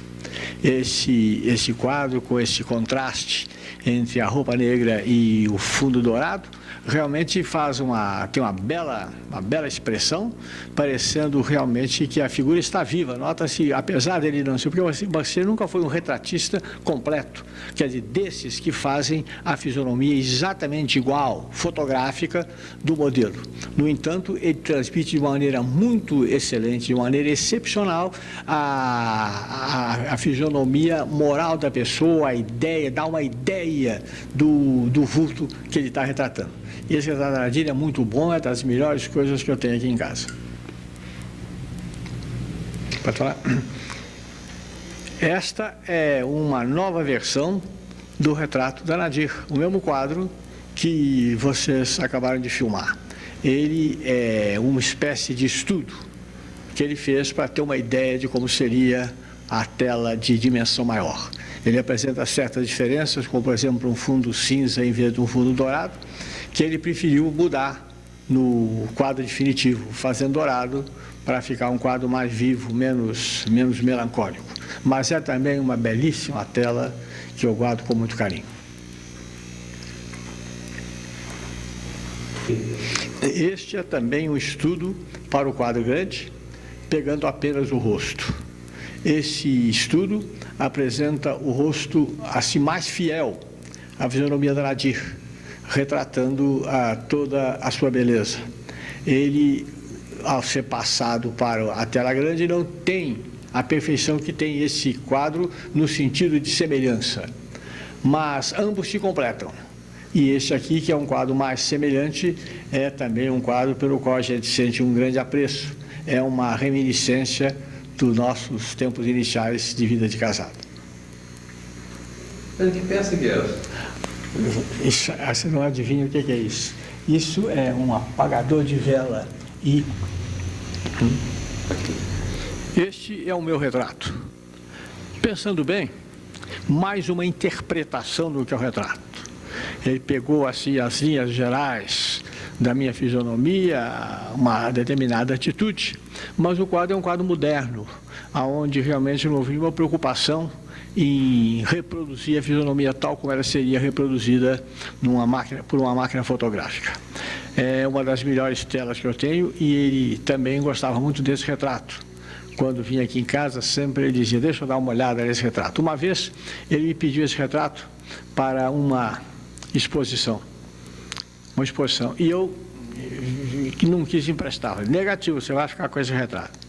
Esse quadro, com esse contraste entre a roupa negra e o fundo dourado, realmente tem uma bela expressão, parecendo realmente que a figura está viva. Nota-se, apesar dele não ser, porque você nunca foi um retratista completo, quer dizer, desses que fazem a fisionomia exatamente igual, fotográfica, do modelo. No entanto, ele transmite de uma maneira muito excelente, de uma maneira excepcional, a fisionomia moral da pessoa, a ideia, dá uma ideia do vulto que ele está retratando. E esse retrato da Nadir é muito bom, é das melhores coisas que eu tenho aqui em casa. Pode falar? Esta é uma nova versão do retrato da Nadir, o mesmo quadro que vocês acabaram de filmar. Ele é uma espécie de estudo que ele fez para ter uma ideia de como seria a tela de dimensão maior. Ele apresenta certas diferenças, como por exemplo um fundo cinza em vez de um fundo dourado, que ele preferiu mudar no quadro definitivo, fazendo dourado, para ficar um quadro mais vivo, menos melancólico. Mas é também uma belíssima tela que eu guardo com muito carinho. Este é também um estudo para o quadro grande, pegando apenas o rosto. Esse estudo apresenta o rosto assim mais fiel à fisionomia da Nadir, retratando toda a sua beleza. Ele, ao ser passado para a tela grande, não tem a perfeição que tem esse quadro no sentido de semelhança, mas ambos se completam. E este aqui, que é um quadro mais semelhante, é também um quadro pelo qual a gente sente um grande apreço. É uma reminiscência dos nossos tempos iniciais de vida de casado. Mas que peça que é? Você não adivinha o que é isso? Isso é um apagador de vela e... Este é o meu retrato. Pensando bem, mais uma interpretação do que é o retrato. Ele pegou assim as linhas gerais da minha fisionomia, uma determinada atitude, mas o quadro é um quadro moderno, onde realmente não houve uma preocupação em reproduzir a fisionomia tal como ela seria reproduzida por uma máquina fotográfica. É uma das melhores telas que eu tenho e ele também gostava muito desse retrato, quando vinha aqui em casa, sempre ele dizia, deixa eu dar uma olhada nesse retrato. Uma vez, ele me pediu esse retrato para uma exposição. E eu não quis emprestar. Negativo, você vai ficar com esse retrato.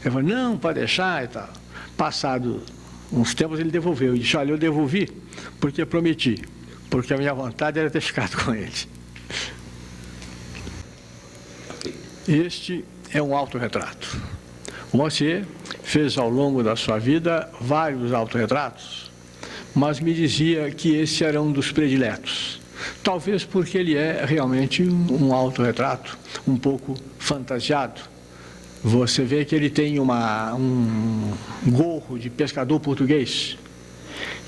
Ele falou, não, pode deixar e tal. Passado uns tempos, ele devolveu. Ele disse, olha, eu devolvi porque prometi, porque a minha vontade era ter ficado com ele. Este é um autorretrato. O Morsier fez ao longo da sua vida vários autorretratos, mas me dizia que esse era um dos prediletos. Talvez porque ele é realmente um autorretrato um pouco fantasiado. Você vê que ele tem um gorro de pescador português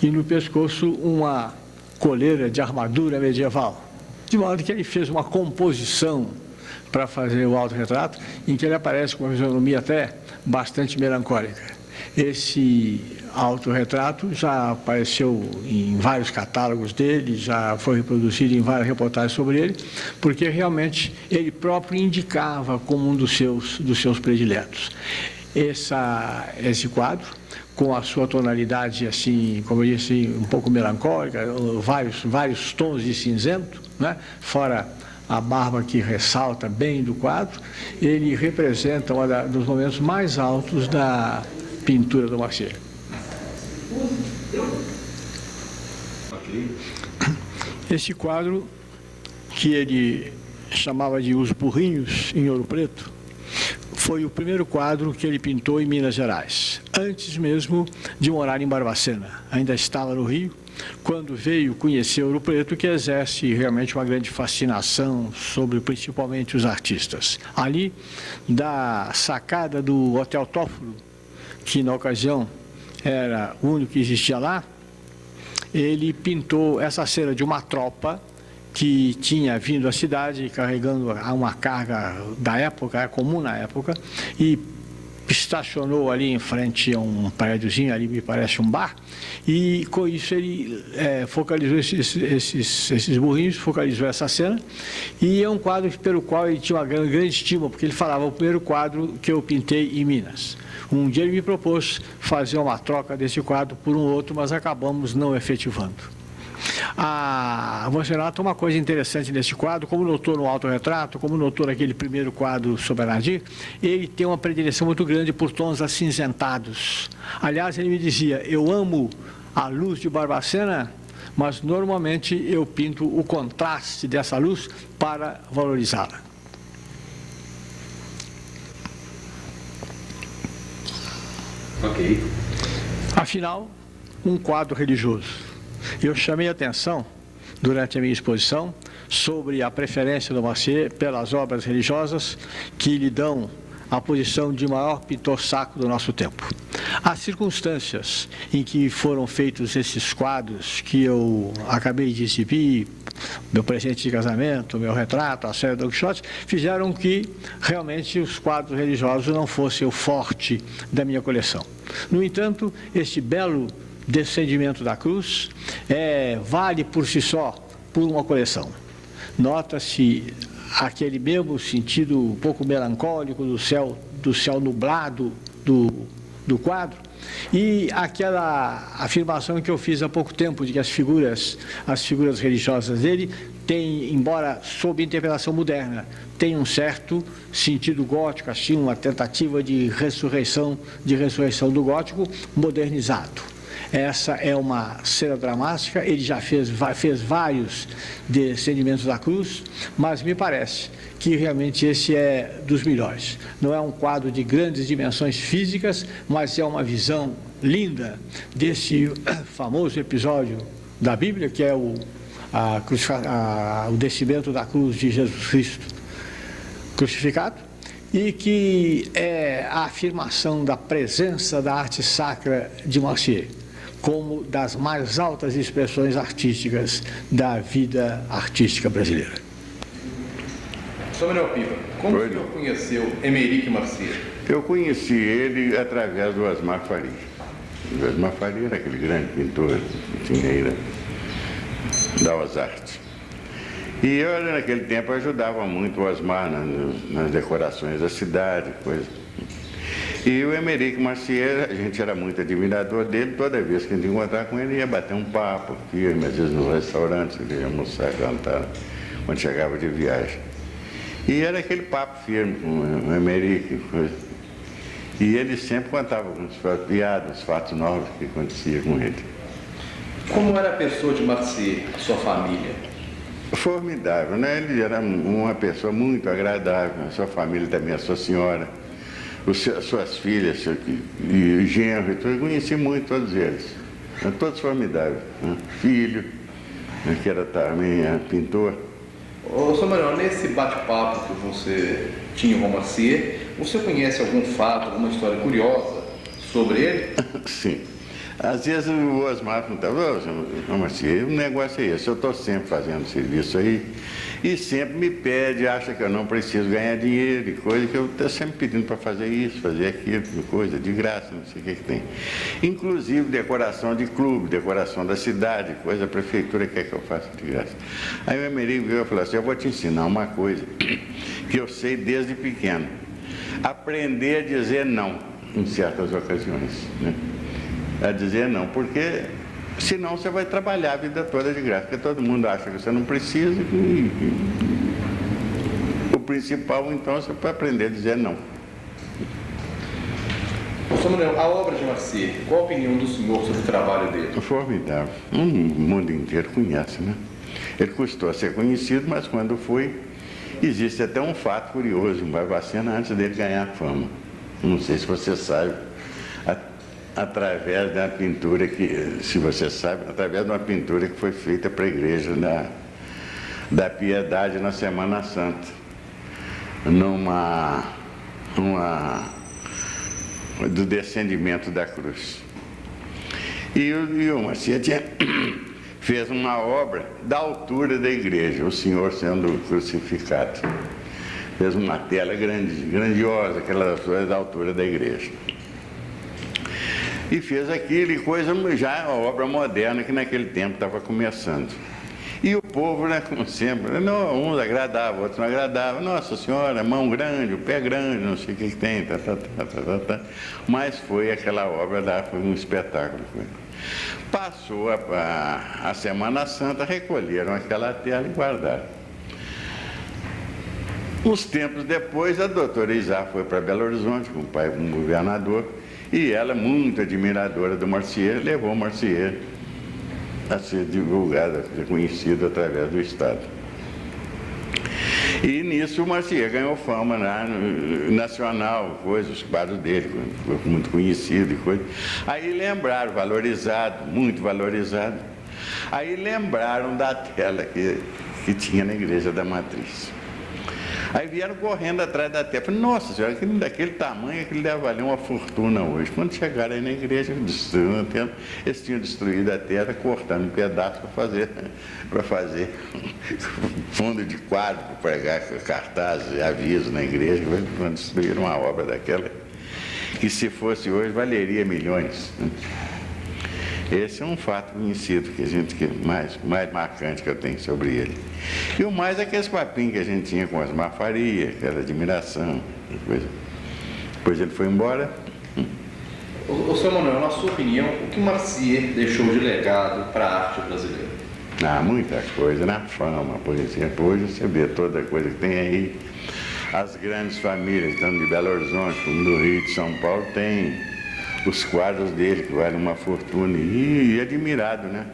e no pescoço uma coleira de armadura medieval. De modo que ele fez uma composição para fazer o autorretrato, em que ele aparece com uma fisionomia até bastante melancólica. Esse autorretrato já apareceu em vários catálogos dele, já foi reproduzido em várias reportagens sobre ele, porque realmente ele próprio indicava como um dos seus prediletos. Esse quadro, com a sua tonalidade, assim, como eu disse, um pouco melancólica, vários tons de cinzento, né? Fora a barba que ressalta bem do quadro, ele representa um dos momentos mais altos da pintura do Morsier. Esse quadro, que ele chamava de Os Burrinhos em Ouro Preto, foi o primeiro quadro que ele pintou em Minas Gerais, antes mesmo de morar em Barbacena. Ainda estava no Rio, quando veio conhecer Ouro Preto, que exerce realmente uma grande fascinação sobre principalmente os artistas. Ali, da sacada do Hotel Tófilo, que na ocasião era o único que existia lá, ele pintou essa cena de uma tropa que tinha vindo à cidade carregando uma carga da época, comum na época, e estacionou ali em frente a um prédiozinho, ali me parece um bar, e com isso ele focalizou esses burrinhos, focalizou essa cena, e é um quadro pelo qual ele tinha uma grande estima, porque ele falava, o primeiro quadro que eu pintei em Minas. Um dia ele me propôs fazer uma troca desse quadro por um outro, mas acabamos não efetivando. Você nota uma coisa interessante nesse quadro, como notou no autorretrato, como notou naquele primeiro quadro sobre Anadir, ele tem uma predileção muito grande por tons acinzentados. Aliás, ele me dizia, eu amo a luz de Barbacena, mas normalmente eu pinto o contraste dessa luz para valorizá-la. Ok. Afinal, um quadro religioso. Eu chamei a atenção, durante a minha exposição, sobre a preferência do Morsier pelas obras religiosas que lhe dão a posição de maior pintor sacro do nosso tempo. As circunstâncias em que foram feitos esses quadros que eu acabei de exibir, meu presente de casamento, meu retrato, a série Don Quixote, fizeram que realmente os quadros religiosos não fossem o forte da minha coleção. No entanto, este belo Descendimento da Cruz vale por si só por uma coleção. Nota-se aquele mesmo sentido um pouco melancólico do céu nublado do quadro, e aquela afirmação que eu fiz há pouco tempo de que as figuras religiosas dele têm, embora sob interpretação moderna, tem um certo sentido gótico, assim, uma tentativa de ressurreição do gótico modernizado. Essa é uma cena dramática, ele já fez vários Descendimentos da Cruz, mas me parece que realmente esse é dos melhores. Não é um quadro de grandes dimensões físicas, mas é uma visão linda desse famoso episódio da Bíblia, que é o descimento da cruz de Jesus Cristo crucificado, e que é a afirmação da presença da arte sacra de Morsier como das mais altas expressões artísticas da vida artística brasileira. Sr. Manuel Piva, como o senhor conheceu Emeric Morsier? Eu conheci ele através do Osmar Faria. O Osmar Faria era aquele grande pintor que tinha aí da Osarte. E eu, naquele tempo, ajudava muito o Osmar nas decorações da cidade, coisa. E o Emeric Marcier, a gente era muito admirador dele, toda vez que a gente encontrava com ele, ia bater um papo, ia, às vezes nos restaurantes, ele ia almoçar, jantar, quando chegava de viagem. E era aquele papo firme com o Emeric, e ele sempre contava uns piadas, uns fatos novos que acontecia com ele. Como era a pessoa de Marcier, a sua família? Formidável, né? Ele era uma pessoa muito agradável, a sua família também, a sua senhora, as suas filhas e o genro, eu conheci muito todos eles, todos formidáveis. Né? Filho, que era também pintor. Ô, Sr. Manuel, nesse bate-papo que você tinha com o Marcier, você conhece algum fato, alguma história curiosa sobre ele? Sim. Às vezes o Osmar perguntava, Marcier, o negócio é esse, eu estou sempre fazendo serviço aí e sempre me pede, acha que eu não preciso ganhar dinheiro e coisa, que eu estou sempre pedindo para fazer isso, fazer aquilo, coisa de graça, não sei o que tem. Inclusive decoração de clube, decoração da cidade, coisa a prefeitura quer que eu faça de graça. Aí o Emeric veio e falou assim, eu vou te ensinar uma coisa que eu sei desde pequeno, aprender a dizer não em certas ocasiões, né? A dizer não, porque senão você vai trabalhar a vida toda de graça, porque todo mundo acha que você não precisa e o principal então você pode aprender a dizer não. Sr. Manuel, a obra de Marcier, qual a opinião do senhor sobre o trabalho dele? Formidável, o mundo inteiro conhece, né? Ele custou a ser conhecido, mas quando foi, existe até um fato curioso, em Barbacena, antes dele ganhar fama, não sei se você sabe, através da pintura que, se você sabe, através de uma pintura que foi feita para a igreja da Piedade na Semana Santa, do descendimento da cruz. E o Marcier fez uma obra da altura da igreja, o Senhor sendo crucificado. Fez uma tela grandiosa, aquela da altura da igreja. E fez aquilo e coisa, já a obra moderna que naquele tempo estava começando. E o povo, né, como sempre, não, uns agradavam, outros não agradavam. Nossa Senhora, mão grande, o pé grande, não sei o que tem, Mas foi aquela obra lá, foi um espetáculo. Passou a Semana Santa, recolheram aquela tela e guardaram. Uns tempos depois, a doutora Isá foi para Belo Horizonte com o pai como governador. E ela, muito admiradora do Marcier, levou o Marcier a ser divulgado, a ser conhecido através do Estado. E nisso o Marcier ganhou fama nacional, os quadros dele, foi muito conhecido e coisa. Aí lembraram, valorizado, muito valorizado, aí lembraram da tela que tinha na Igreja da Matriz. Aí vieram correndo atrás da tela. Falei, nossa senhora, aquele daquele tamanho, aquele deve valer uma fortuna hoje. Quando chegaram aí na igreja, destruíram a tela, eles tinham destruído a tela, cortando um pedaço para fazer fundo de quadro, para pregar cartazes, avisos na igreja. Quando destruíram uma obra daquela, que se fosse hoje, valeria milhões. Esse é um fato conhecido, que mais marcante que eu tenho sobre ele. E o mais é aqueles papinhos que a gente tinha com Osmar Faria, aquela admiração, coisa. Depois ele foi embora. O Sr. Manuel, na sua opinião, o que Marcier deixou de legado para a arte brasileira? Muita coisa, na fama, por exemplo. Hoje você vê toda coisa que tem aí. As grandes famílias, tanto de Belo Horizonte como do Rio de São Paulo, tem os quadros dele, que valem uma fortuna, e admirado, né?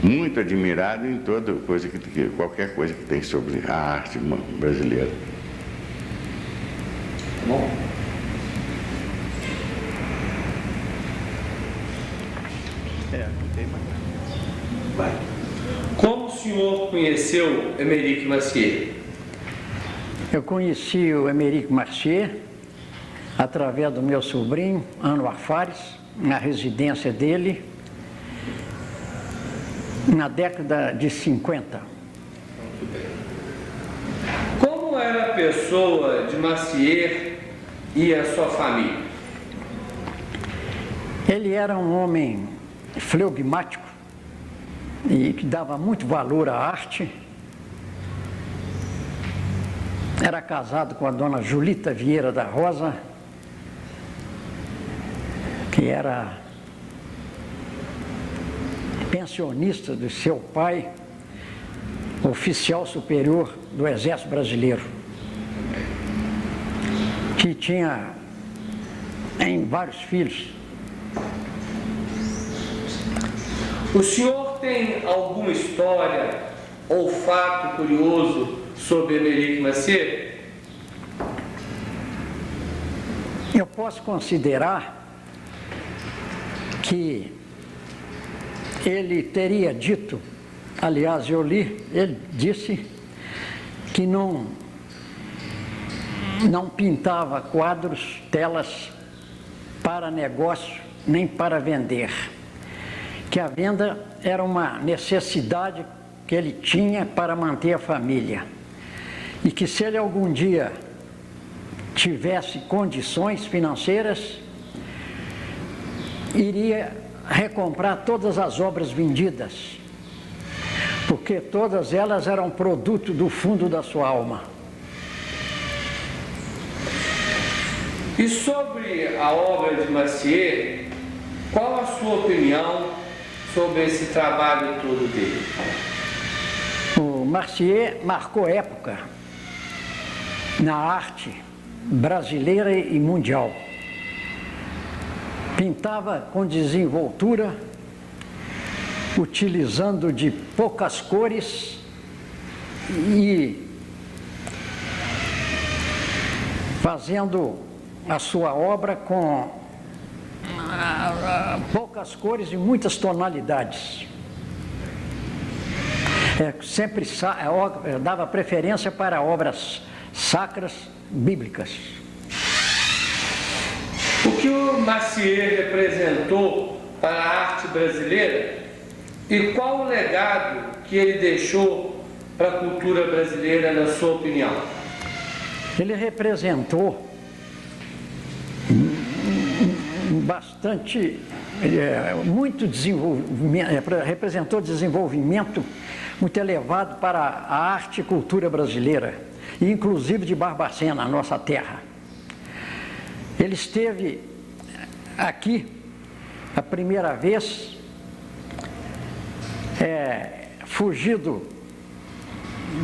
Muito admirado em toda coisa, qualquer coisa que tem sobre a arte brasileira. Bom. Não tem mais. Vai. Como o senhor conheceu Emeric Marcier? Eu conheci o Emeric Marcier através do meu sobrinho, Anwar Fares, na residência dele, na década de 50. Como era a pessoa de Marcier e a sua família? Ele era um homem flegmático e que dava muito valor à arte. Era casado com a dona Julita Vieira da Rosa, que era pensionista do seu pai, oficial superior do Exército Brasileiro, que tinha vários filhos. O senhor tem alguma história ou fato curioso sobre Emeric Marcier? Eu posso considerar que ele teria dito, aliás, eu li, ele disse que não pintava quadros, telas para negócio, nem para vender. Que a venda era uma necessidade que ele tinha para manter a família. E que se ele algum dia tivesse condições financeiras, iria recomprar todas as obras vendidas, porque todas elas eram produto do fundo da sua alma. E sobre a obra de Marcier, qual a sua opinião sobre esse trabalho todo dele? O Marcier marcou época na arte brasileira e mundial. Pintava com desenvoltura, utilizando de poucas cores e fazendo a sua obra com poucas cores e muitas tonalidades. Sempre dava preferência para obras sacras, bíblicas. O que o Marcier representou para a arte brasileira e qual o legado que ele deixou para a cultura brasileira, na sua opinião? Ele representou muito desenvolvimento, representou desenvolvimento muito elevado para a arte e cultura brasileira, e inclusive de Barbacena, a nossa terra. Ele esteve aqui a primeira vez, fugido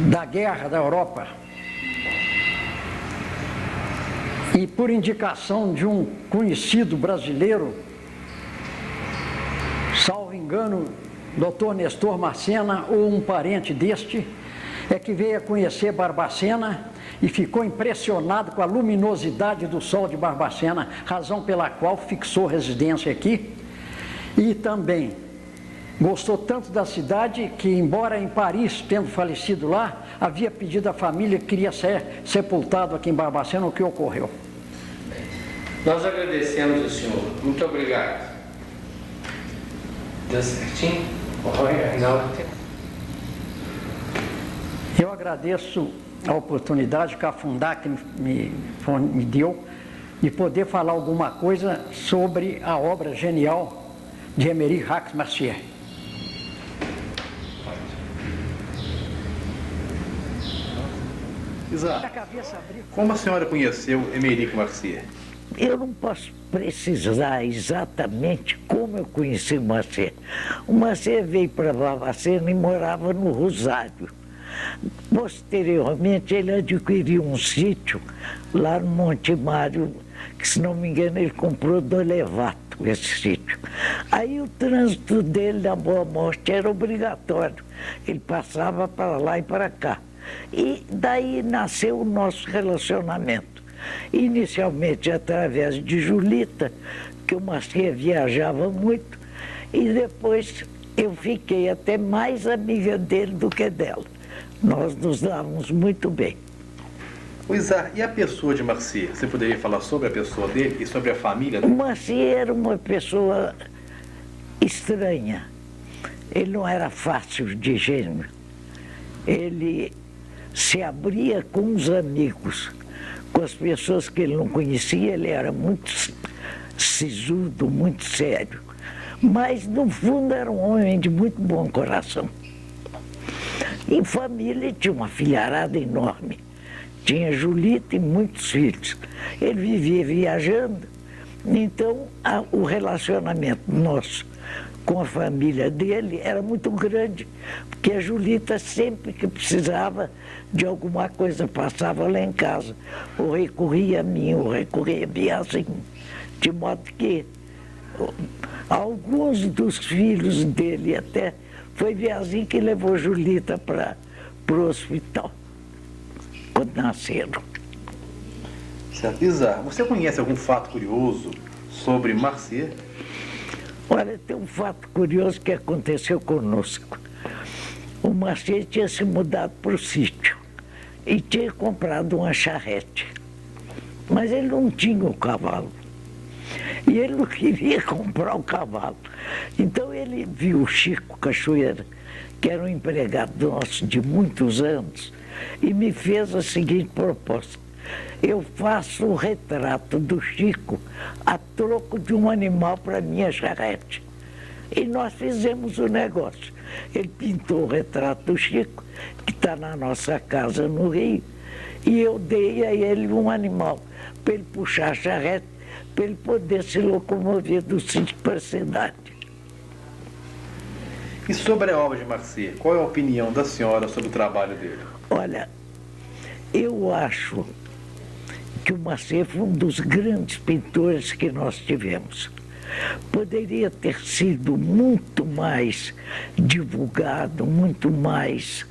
da guerra da Europa, e por indicação de um conhecido brasileiro, salvo engano, Dr. Nestor Macena, ou um parente deste, é que veio a conhecer Barbacena e ficou impressionado com a luminosidade do sol de Barbacena, razão pela qual fixou residência aqui, e também gostou tanto da cidade que, embora em Paris, tendo falecido lá, havia pedido à família que queria ser sepultado aqui em Barbacena, o que ocorreu. Nós agradecemos ao senhor. Muito obrigado. Deu certinho? Eu agradeço a oportunidade que a Fundac me deu de poder falar alguma coisa sobre a obra genial de Emeric Marcier. Isa, como a senhora conheceu Emeric Marcier? Eu não posso precisar exatamente como eu conheci o Marcier. O Marcier veio para Barbacena e morava no Rosário. Posteriormente, ele adquiriu um sítio lá no Monte Mário, que, se não me engano, ele comprou do Elevato, esse sítio. Aí o trânsito dele na Boa Morte era obrigatório. Ele passava para lá e para cá. E daí nasceu o nosso relacionamento. Inicialmente através de Julita, que o Marcier viajava muito, e depois eu fiquei até mais amiga dele do que dela. Nós nos dávamos muito bem. Isa, e a pessoa de Marcier? Você poderia falar sobre a pessoa dele e sobre a família dele? O Marcier era uma pessoa estranha. Ele não era fácil de gênio. Ele se abria com os amigos. Com as pessoas que ele não conhecia, ele era muito sisudo, muito sério. Mas, no fundo, era um homem de muito bom coração. Em família, tinha uma filharada enorme. Tinha Julita e muitos filhos. Ele vivia viajando Então, o relacionamento nosso com a família dele era muito grande, porque a Julita sempre que precisava de alguma coisa passava lá em casa, ou recorria a mim, ou recorria a Biazinho, de modo que alguns dos filhos dele até, foi Biazinho que levou Julita para o hospital, quando nasceram. Isa, você conhece algum fato curioso sobre Marcier? Olha, tem um fato curioso que aconteceu conosco. O Marcier tinha se mudado para o sítio e tinha comprado uma charrete. Mas ele não tinha um cavalo. E ele não queria comprar um cavalo. Então ele viu o Chico Cachoeira, que era um empregado nosso de muitos anos, e me fez a seguinte proposta: eu faço o retrato do Chico a troco de um animal para minha charrete. E nós fizemos o negócio. Ele pintou o retrato do Chico, que está na nossa casa no Rio, e eu dei a ele um animal para ele puxar a charrete, para ele poder se locomover do sítio para a cidade. E sobre a obra de Marcier, qual é a opinião da senhora sobre o trabalho dele? Olha, eu acho que o Marcier foi um dos grandes pintores que nós tivemos. Poderia ter sido muito mais divulgado, muito mais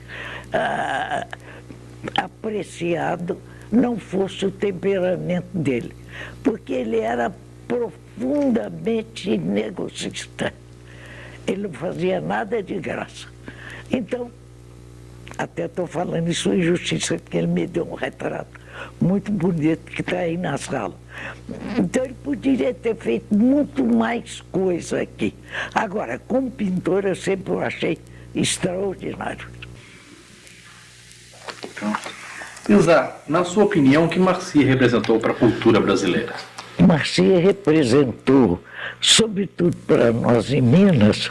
apreciado, não fosse o temperamento dele, porque ele era profundamente negocista. Ele não fazia nada de graça. Então, até estou falando isso em justiça, porque ele me deu um retrato muito bonito que está aí na sala. Então ele poderia ter feito muito mais coisa aqui. Agora, como pintor, eu sempre o achei extraordinário. Isa, na sua opinião, o que Marcier representou para a cultura brasileira? Marcier representou, sobretudo para nós em Minas,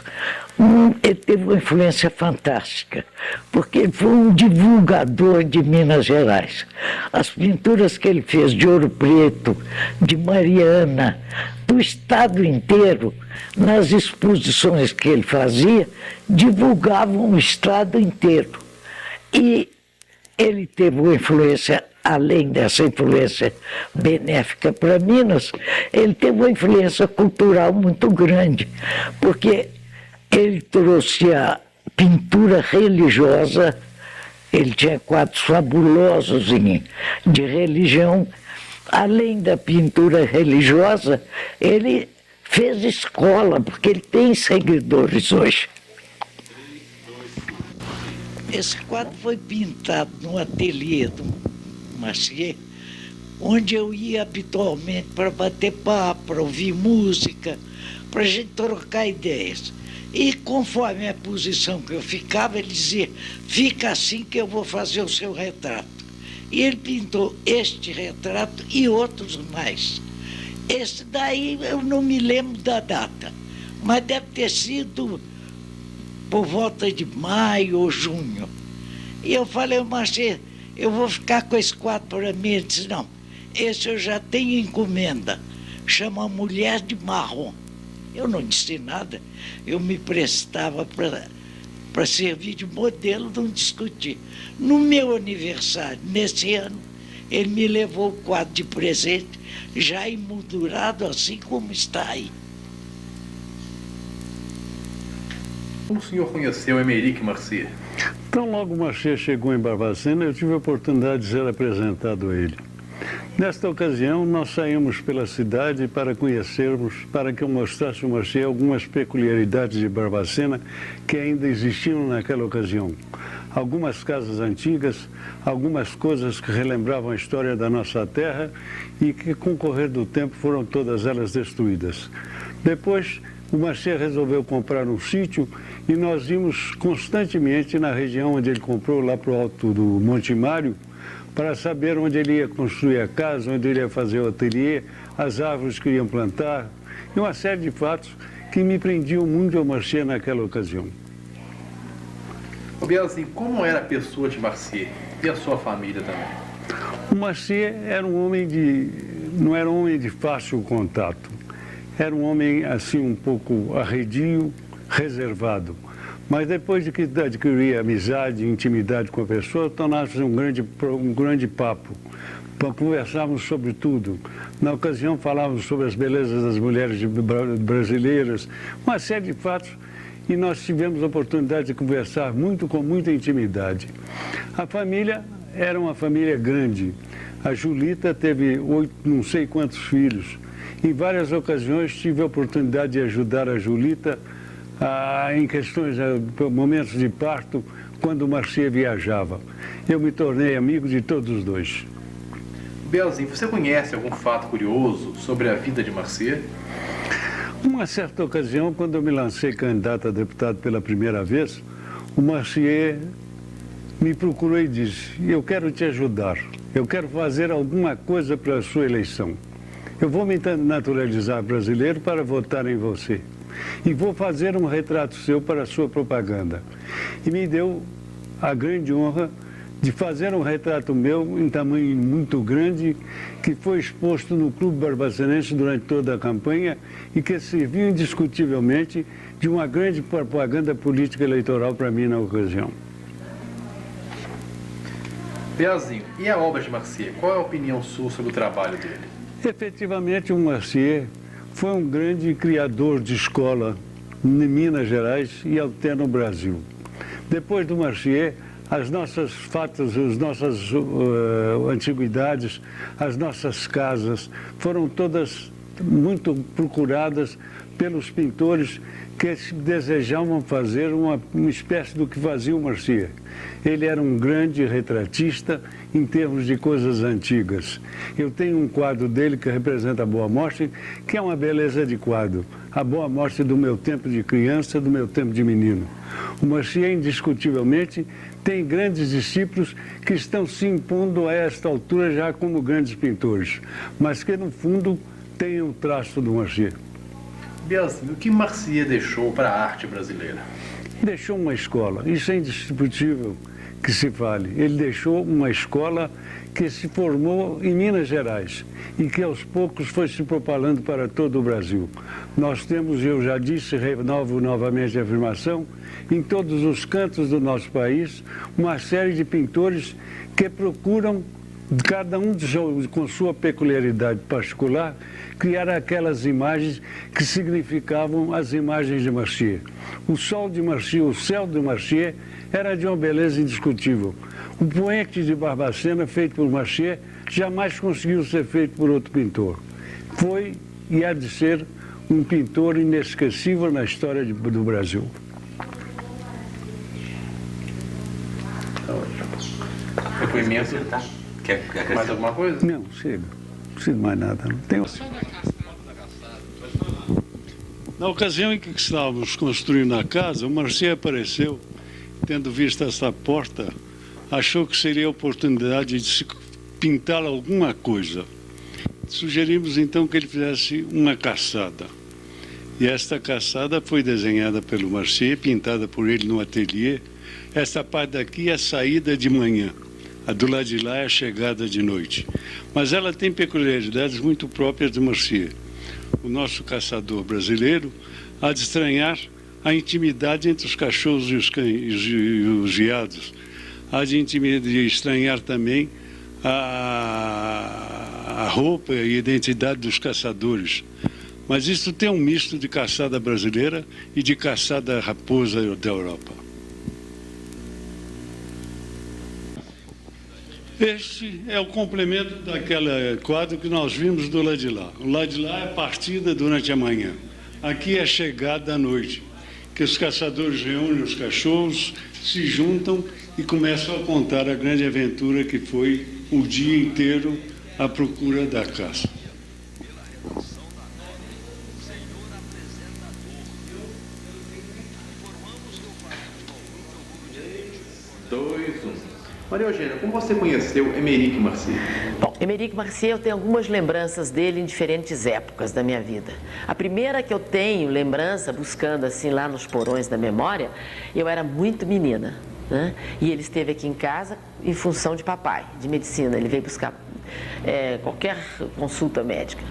ele teve uma influência fantástica, porque ele foi um divulgador de Minas Gerais. As pinturas que ele fez de Ouro Preto, de Mariana, do estado inteiro, nas exposições que ele fazia, divulgavam o estado inteiro. E ele teve uma influência, além dessa influência benéfica para Minas, ele teve uma influência cultural muito grande, porque ele trouxe a pintura religiosa, ele tinha quadros fabulosos de religião. Além da pintura religiosa, ele fez escola, porque ele tem seguidores hoje. Esse quadro foi pintado no ateliê do Marcier, onde eu ia habitualmente para bater papo, para ouvir música, para a gente trocar ideias. E conforme a posição que eu ficava, ele dizia: fica assim que eu vou fazer o seu retrato. E ele pintou este retrato e outros mais. Esse daí eu não me lembro da data, mas deve ter sido por volta de maio ou junho. E eu falei: Marcier, eu vou ficar com esse quadro para mim. Ele disse: não, esse eu já tenho encomenda, chama Mulher de Marrom. Eu não disse nada, eu me prestava para servir de modelo, não discutir. No meu aniversário, nesse ano, ele me levou o quadro de presente, já emoldurado assim como está aí. Como o senhor conheceu Emeric Marcier? Então, logo Marcier chegou em Barbacena, eu tive a oportunidade de ser apresentado a ele. Nesta ocasião, nós saímos pela cidade para conhecermos, para que eu mostrasse ao Marcier algumas peculiaridades de Barbacena que ainda existiam naquela ocasião. Algumas casas antigas, algumas coisas que relembravam a história da nossa terra e que, com o correr do tempo, foram todas elas destruídas. Depois, o Marcier resolveu comprar um sítio e nós íamos constantemente na região onde ele comprou, lá para o alto do Monte Mário, para saber onde ele ia construir a casa, onde ele ia fazer o ateliê, as árvores que iam plantar, e uma série de fatos que me prendiam muito ao Marcier naquela ocasião. Bielzinho, como era a pessoa de Marcier e a sua família também? O Marcier era um homem de não era um homem de fácil contato. Era um homem, assim, um pouco arredio, reservado. Mas depois de que adquirir amizade e intimidade com a pessoa, tornava-se um grande papo. Conversávamos sobre tudo. Na ocasião, falávamos sobre as belezas das mulheres brasileiras, uma série de fatos, e nós tivemos a oportunidade de conversar com muita intimidade. A família era uma família grande. A Julita teve não sei quantos filhos. Em várias ocasiões tive a oportunidade de ajudar a Julita em questões, momentos de parto, quando o Marcier viajava. Eu me tornei amigo de todos os dois. Bielzinho, você conhece algum fato curioso sobre a vida de Marcier? Uma certa ocasião, quando eu me lancei candidato a deputado pela primeira vez, o Marcier me procurou e disse: eu quero te ajudar, eu quero fazer alguma coisa para a sua eleição. Eu vou me naturalizar brasileiro para votar em você. E vou fazer um retrato seu para a sua propaganda. E me deu a grande honra de fazer um retrato meu em tamanho muito grande, que foi exposto no Clube Barbacenense durante toda a campanha e que serviu indiscutivelmente de uma grande propaganda política eleitoral para mim na ocasião. Bielzinho, e a obra de Marcier? Qual é a opinião sua sobre o trabalho dele? Efetivamente, o Marcier foi um grande criador de escola em Minas Gerais e até no Brasil. Depois do Marcier, as nossas fatos, as nossas antiguidades, as nossas casas foram todas muito procuradas pelos pintores que desejavam fazer uma espécie do que fazia o Marcier. Ele era um grande retratista em termos de coisas antigas. Eu tenho um quadro dele que representa a Boa Morte, que é uma beleza de quadro. A Boa Morte do meu tempo de criança, do meu tempo de menino. O Marcier, indiscutivelmente, tem grandes discípulos que estão se impondo a esta altura já como grandes pintores, mas que, no fundo, têm um traço do Marcier. Bielzinho, o que Marcier deixou para a arte brasileira? Deixou uma escola, isso é indiscutível que se fale. Ele deixou uma escola que se formou em Minas Gerais e que aos poucos foi se propalando para todo o Brasil. Nós temos, eu já disse, renovo novamente a afirmação, em todos os cantos do nosso país, uma série de pintores que procuram, cada um com sua peculiaridade particular, criar aquelas imagens que significavam as imagens de Marcier. O sol de Marcier, o céu de Marcier, era de uma beleza indiscutível. O poente de Barbacena, feito por Marcier, jamais conseguiu ser feito por outro pintor. Foi e há de ser um pintor inesquecível na história do Brasil. Depoimento. Quer mais alguma coisa? Não, chega. Não preciso mais nada. Não tenho... Na ocasião em que estávamos construindo a casa, o Marcier apareceu, tendo visto essa porta, achou que seria a oportunidade de se pintar alguma coisa. Sugerimos então que ele fizesse uma caçada. E esta caçada foi desenhada pelo Marcier, pintada por ele no ateliê. Esta parte daqui é a saída de manhã. A do lado de lá é a chegada de noite. Mas ela tem peculiaridades muito próprias de Marcier. O nosso caçador brasileiro há de estranhar a intimidade entre os cachorros e os cães e os veados. Há de estranhar também a roupa e a identidade dos caçadores. Mas isso tem um misto de caçada brasileira e de caçada raposa da Europa. Este é o complemento daquele quadro que nós vimos do lado de lá. O lado de lá é partida durante a manhã. Aqui é chegada à noite, que os caçadores reúnem os cachorros, se juntam e começam a contar a grande aventura que foi o dia inteiro à procura da caça. Maria Eugênia, como você conheceu Émeric Marcier? Bom, Émeric Marcier, eu tenho algumas lembranças dele em diferentes épocas da minha vida. A primeira que eu tenho lembrança, buscando assim lá nos porões da memória, eu era muito menina, né? E ele esteve aqui em casa em função de papai, de medicina. Ele veio buscar qualquer consulta médica.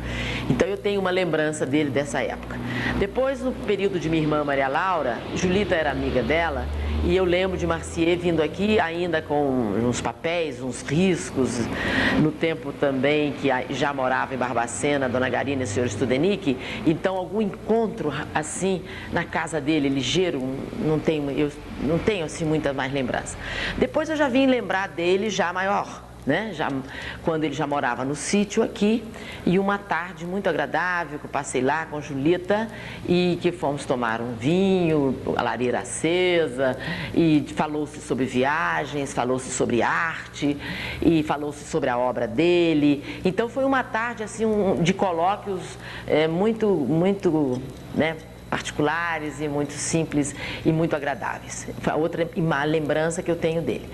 Então eu tenho uma lembrança dele dessa época. Depois, no período de minha irmã Maria Laura, Julita era amiga dela, e eu lembro de Marcier vindo aqui ainda com uns papéis, uns riscos, no tempo também que já morava em Barbacena, Dona Garina e o senhor Studenick. Então, algum encontro assim na casa dele, ligeiro, eu não tenho assim muita mais lembrança. Depois eu já vim lembrar dele já maior, né? Quando ele já morava no sítio aqui, e uma tarde muito agradável que eu passei lá com Julita e que fomos tomar um vinho, a lareira acesa, e falou-se sobre viagens, falou-se sobre arte e falou-se sobre a obra dele. Então foi uma tarde assim de colóquios muito, né, particulares e muito simples e muito agradáveis. Foi a outra lembrança que eu tenho dele.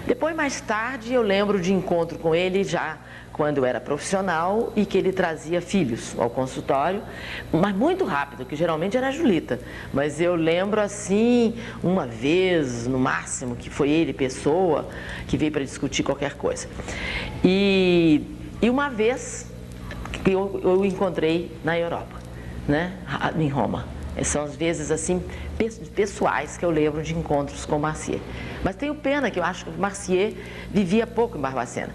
Depois, mais tarde, eu lembro de encontro com ele já quando eu era profissional e que ele trazia filhos ao consultório, mas muito rápido, que geralmente era a Julita. Mas eu lembro assim, uma vez no máximo, que foi ele, pessoa, que veio para discutir qualquer coisa. E uma vez que eu encontrei na Europa, né, em Roma. São as vezes assim pessoais que eu lembro de encontros com Marcier. Mas tenho pena que eu acho que Marcier vivia pouco em Barbacena.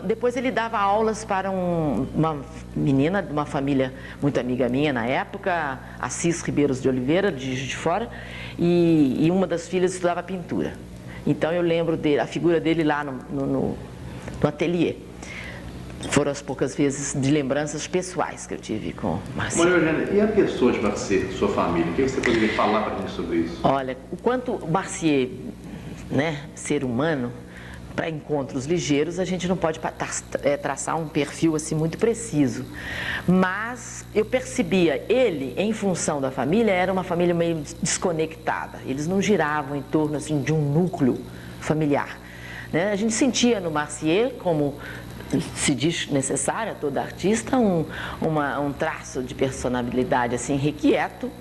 Depois ele dava aulas para uma menina de uma família muito amiga minha na época, Assis Ribeiros de Oliveira, de Juiz de Fora, e uma das filhas estudava pintura. Então eu lembro a figura dele lá no ateliê. Foram as poucas vezes de lembranças pessoais que eu tive com Marcier. Maria Eugênia, e a pessoa de Marcier, sua família? O que você poderia falar para a gente sobre isso? Olha, o quanto Marcier, né, ser humano, para encontros ligeiros, a gente não pode traçar um perfil assim muito preciso. Mas eu percebia, ele, em função da família, era uma família meio desconectada. Eles não giravam em torno assim, de um núcleo familiar, né? A gente sentia no Marcier, como se diz necessário a todo artista, um traço de personalidade assim irrequieto,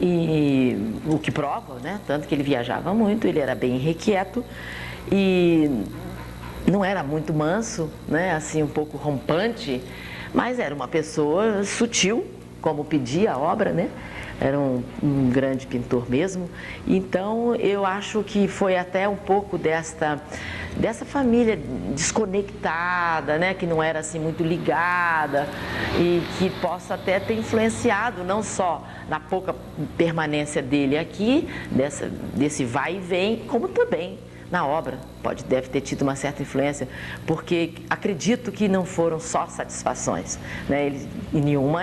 e o que prova, né? Tanto que ele viajava muito, ele era bem irrequieto e não era muito manso, né? Assim, um pouco rompante, mas era uma pessoa sutil, como pedia a obra, né? Era um grande pintor mesmo. Então eu acho que foi até um pouco dessa família desconectada, né, que não era assim muito ligada e que possa até ter influenciado não só na pouca permanência dele aqui, desse vai e vem, como também na obra. Deve ter tido uma certa influência, porque acredito que não foram só satisfações, né? Nenhuma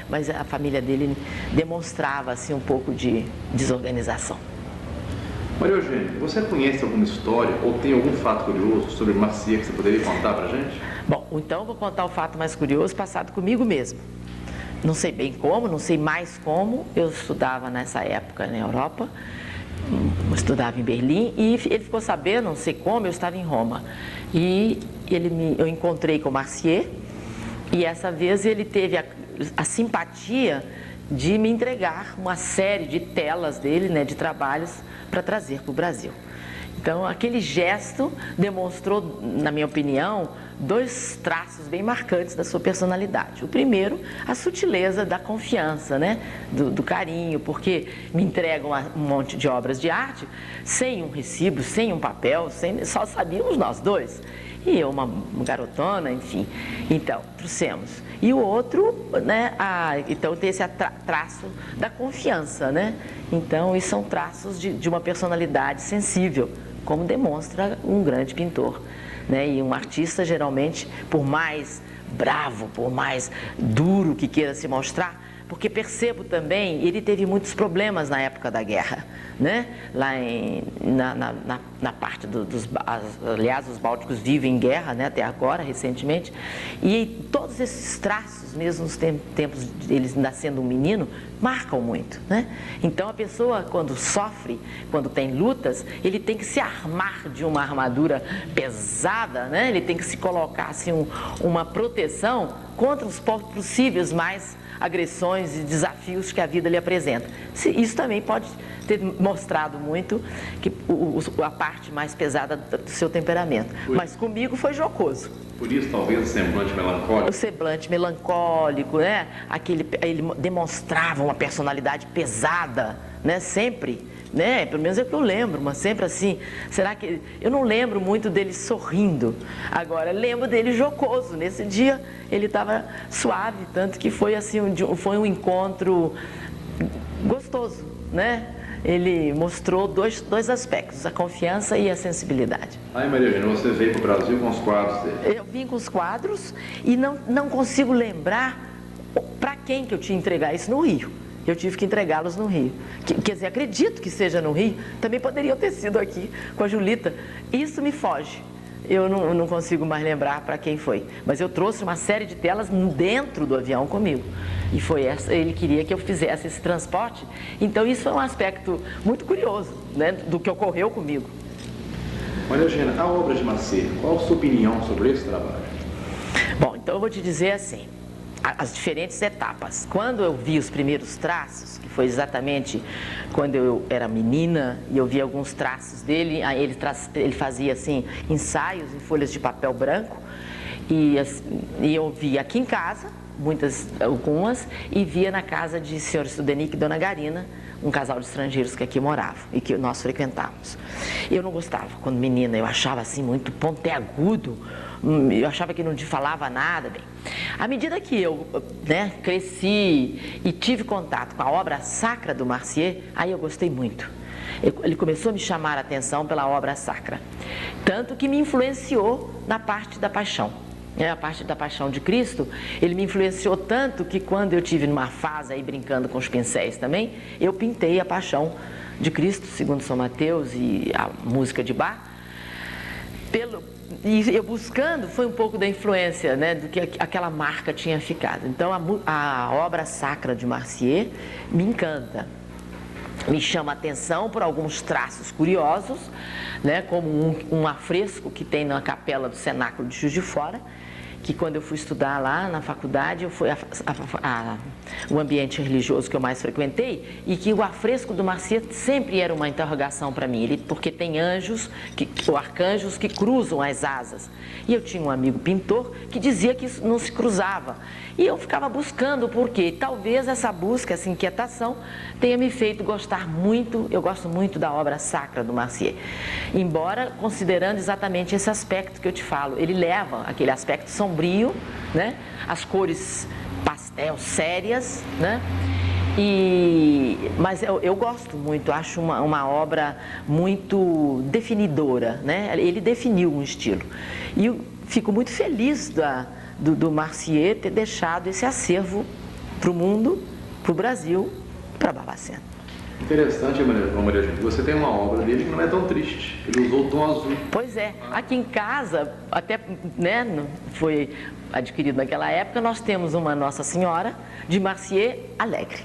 mas a família dele demonstrava assim um pouco de desorganização. Maria Eugênia, você conhece alguma história ou tem algum fato curioso sobre Marcier que você poderia contar para a gente? Bom, então vou contar o fato mais curioso passado comigo mesmo. Não sei bem como, não sei mais como. Eu estudava nessa época na Europa, estudava em Berlim, e ele ficou sabendo, não sei como, eu estava em Roma. E eu encontrei com Marcier, e essa vez ele teve a simpatia de me entregar uma série de telas dele, né, de trabalhos, para trazer para o Brasil. Então, aquele gesto demonstrou, na minha opinião, dois traços bem marcantes da sua personalidade. O primeiro, a sutileza da confiança, né? Do carinho, porque me entregam um monte de obras de arte sem um recibo, sem um papel, só sabíamos nós dois. E eu, uma garotona, enfim. Então, trouxemos. E o outro, né, então tem esse traço da confiança, né? Então, isso são traços de uma personalidade sensível, como demonstra um grande pintor, né? E um artista, geralmente, por mais bravo, por mais duro que queira se mostrar, porque percebo também, ele teve muitos problemas na época da guerra, né? Lá na parte aliás, os bálticos vivem em guerra, né? Até agora, recentemente, e todos esses traços, mesmo nos tempos deles ainda sendo um menino, marcam muito, né? Então a pessoa, quando sofre, quando tem lutas, ele tem que se armar de uma armadura pesada, né? Ele tem que se colocar assim, uma proteção contra os possíveis mais agressões e desafios que a vida lhe apresenta. Isso também pode ter mostrado muito que a parte mais pesada do seu temperamento. Mas comigo foi jocoso. Por isso, talvez, o semblante melancólico. O semblante melancólico, né? Ele demonstrava uma personalidade pesada, né? Sempre, né? Pelo menos é o que eu lembro, mas sempre assim. Será que... Eu não lembro muito dele sorrindo. Agora, lembro dele jocoso. Nesse dia, ele estava suave, tanto que foi assim, foi um encontro gostoso, né? Ele mostrou dois aspectos, a confiança e a sensibilidade. Aí, Maria Eugênia, você veio para o Brasil com os quadros dele? Eu vim com os quadros e não consigo lembrar para quem que eu tinha que entregar isso no Rio. Eu tive que entregá-los no Rio. Quer dizer, acredito que seja no Rio, também poderiam ter sido aqui com a Julita. Isso me foge. Eu não consigo mais lembrar para quem foi. Mas eu trouxe uma série de telas dentro do avião comigo. E foi ele queria que eu fizesse esse transporte. Então isso é um aspecto muito curioso, né, do que ocorreu comigo. Maria Eugênia, a obra de Marcier, qual a sua opinião sobre esse trabalho? Bom, então eu vou te dizer assim, as diferentes etapas. Quando eu vi os primeiros traços, que foi exatamente quando eu era menina, e eu vi alguns traços dele, aí ele fazia assim, ensaios em folhas de papel branco, e eu vi aqui em casa, algumas, e via na casa de Sr. Studenic e Dona Garina, um casal de estrangeiros que aqui moravam e que nós frequentávamos. Eu não gostava, quando menina, eu achava assim muito pontiagudo, eu achava que não falava nada. Bem, à medida que eu cresci e tive contato com a obra sacra do Marcier, aí eu gostei muito. Ele começou a me chamar a atenção pela obra sacra, tanto que me influenciou na parte da paixão. A parte da paixão de Cristo, ele me influenciou tanto que quando eu tive numa fase aí brincando com os pincéis também, eu pintei a paixão de Cristo, segundo São Mateus e a música de Bach. E eu buscando, foi um pouco da influência, né, do que aquela marca tinha ficado. Então a obra sacra de Marcier me encanta. Me chama a atenção por alguns traços curiosos, né, como um afresco que tem na capela do Cenáculo de Juiz de Fora, que quando eu fui estudar lá na faculdade, foi o ambiente religioso que eu mais frequentei, e que o afresco do Marcier sempre era uma interrogação para mim, porque tem anjos, ou arcanjos, que cruzam as asas. E eu tinha um amigo pintor que dizia que isso não se cruzava. E eu ficava buscando o porquê. Talvez essa busca, essa inquietação, tenha me feito gostar muito, eu gosto muito da obra sacra do Marcier. Embora, considerando exatamente esse aspecto que eu te falo, ele leva aquele aspecto sombrio, né? As cores pastel, sérias, né? Mas eu gosto muito, acho uma obra muito definidora, né? Ele definiu um estilo. E eu fico muito feliz do Marcier ter deixado esse acervo para o mundo, para o Brasil, para Barbacena. Interessante, Maria Eugênia, você tem uma obra dele que não é tão triste, ele usou o tom azul. Pois é, aqui em casa, até, né, foi adquirido naquela época, nós temos uma Nossa Senhora de Marcier alegre,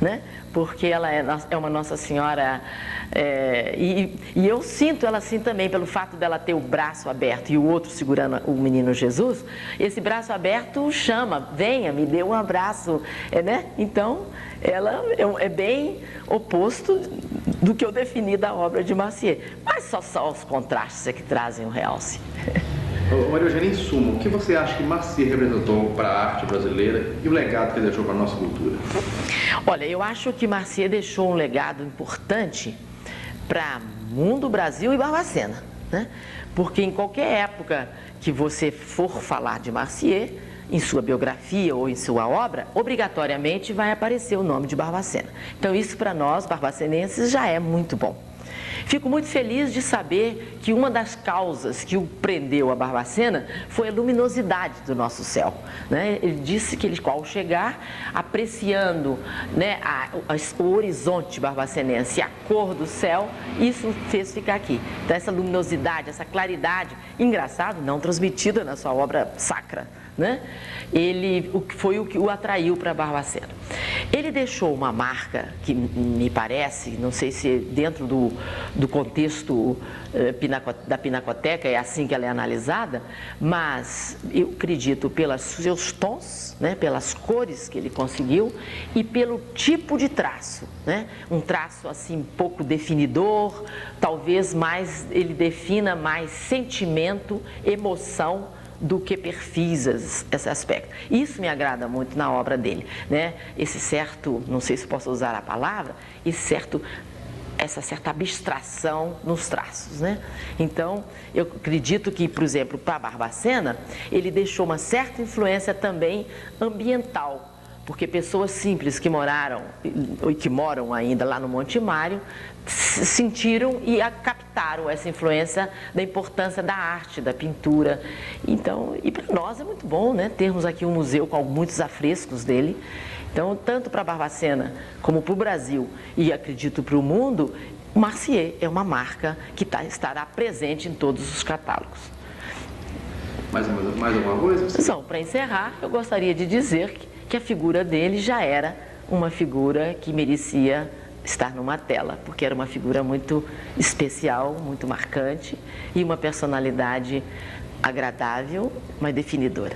né? Porque ela é uma Nossa Senhora, e eu sinto ela assim também, pelo fato dela ter o braço aberto e o outro segurando o menino Jesus, esse braço aberto chama, venha, me dê um abraço, né? Então, ela é bem oposto do que eu defini da obra de Marcier, mas só os contrastes é que trazem o realce. Maria Eugênia, em suma, o que você acha que Marcier representou para a arte brasileira e o legado que ele deixou para a nossa cultura? Olha, eu acho que Marcier deixou um legado importante para o mundo, Brasil e Barbacena, né? Porque em qualquer época que você for falar de Marcier, em sua biografia ou em sua obra, obrigatoriamente vai aparecer o nome de Barbacena. Então isso para nós, barbacenenses, já é muito bom. Fico muito feliz de saber que uma das causas que o prendeu a Barbacena foi a luminosidade do nosso céu, né? Ele disse que ele, ao chegar, apreciando, né, o horizonte barbacenense e a cor do céu, isso fez ficar aqui. Então essa luminosidade, essa claridade, engraçado, não transmitida na sua obra sacra, né? Foi o que o atraiu para Barbacena. Ele deixou uma marca que me parece, não sei se dentro do contexto da Pinacoteca é assim que ela é analisada, mas eu acredito pelos seus tons, né, pelas cores que ele conseguiu e pelo tipo de traço, né? Um traço assim pouco definidor, talvez mais ele defina mais sentimento, emoção do que perfis esse aspecto. Isso me agrada muito na obra dele, né? Esse certo, não sei se posso usar a palavra, essa certa abstração nos traços, né? Então, eu acredito que, por exemplo, para Barbacena, ele deixou uma certa influência também ambiental, porque pessoas simples que moraram e que moram ainda lá no Monte Mário sentiram e captaram essa influência da importância da arte, da pintura. Então, e para nós é muito bom, né, termos aqui um museu com muitos afrescos dele. Então, tanto para Barbacena como para o Brasil e acredito para o mundo, Marcier é uma marca que estará presente em todos os catálogos. Mais alguma coisa? Então, para encerrar, eu gostaria de dizer que a figura dele já era uma figura que merecia estar numa tela, porque era uma figura muito especial, muito marcante e uma personalidade agradável, mas definidora.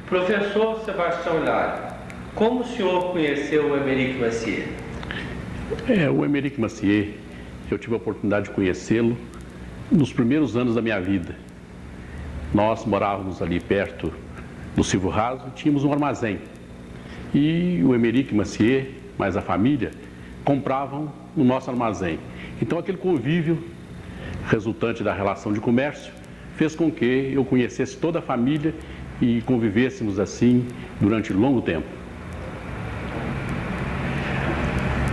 Professor Sebastião Hilário, como o senhor conheceu o Émeric Marcier? O Émeric Marcier, eu tive a oportunidade de conhecê-lo nos primeiros anos da minha vida. Nós morávamos ali perto do Silvio Raso e tínhamos um armazém. E o Émeric Marcier, mais a família, compravam no nosso armazém. Então aquele convívio resultante da relação de comércio fez com que eu conhecesse toda a família e convivêssemos assim durante longo tempo.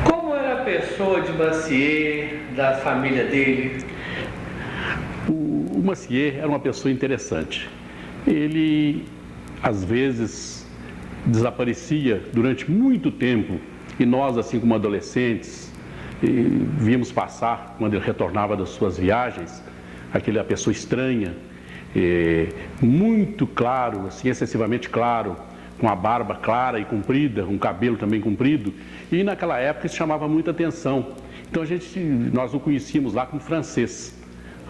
Como era a pessoa de Marcier, da família dele? O Marcier era uma pessoa interessante. Ele, às vezes, desaparecia durante muito tempo e nós, assim como adolescentes, víamos passar, quando ele retornava das suas viagens, aquela pessoa estranha, muito claro, assim, excessivamente claro, com a barba clara e comprida, com o cabelo também comprido, e naquela época isso chamava muita atenção. Então nós o conhecíamos lá como francês.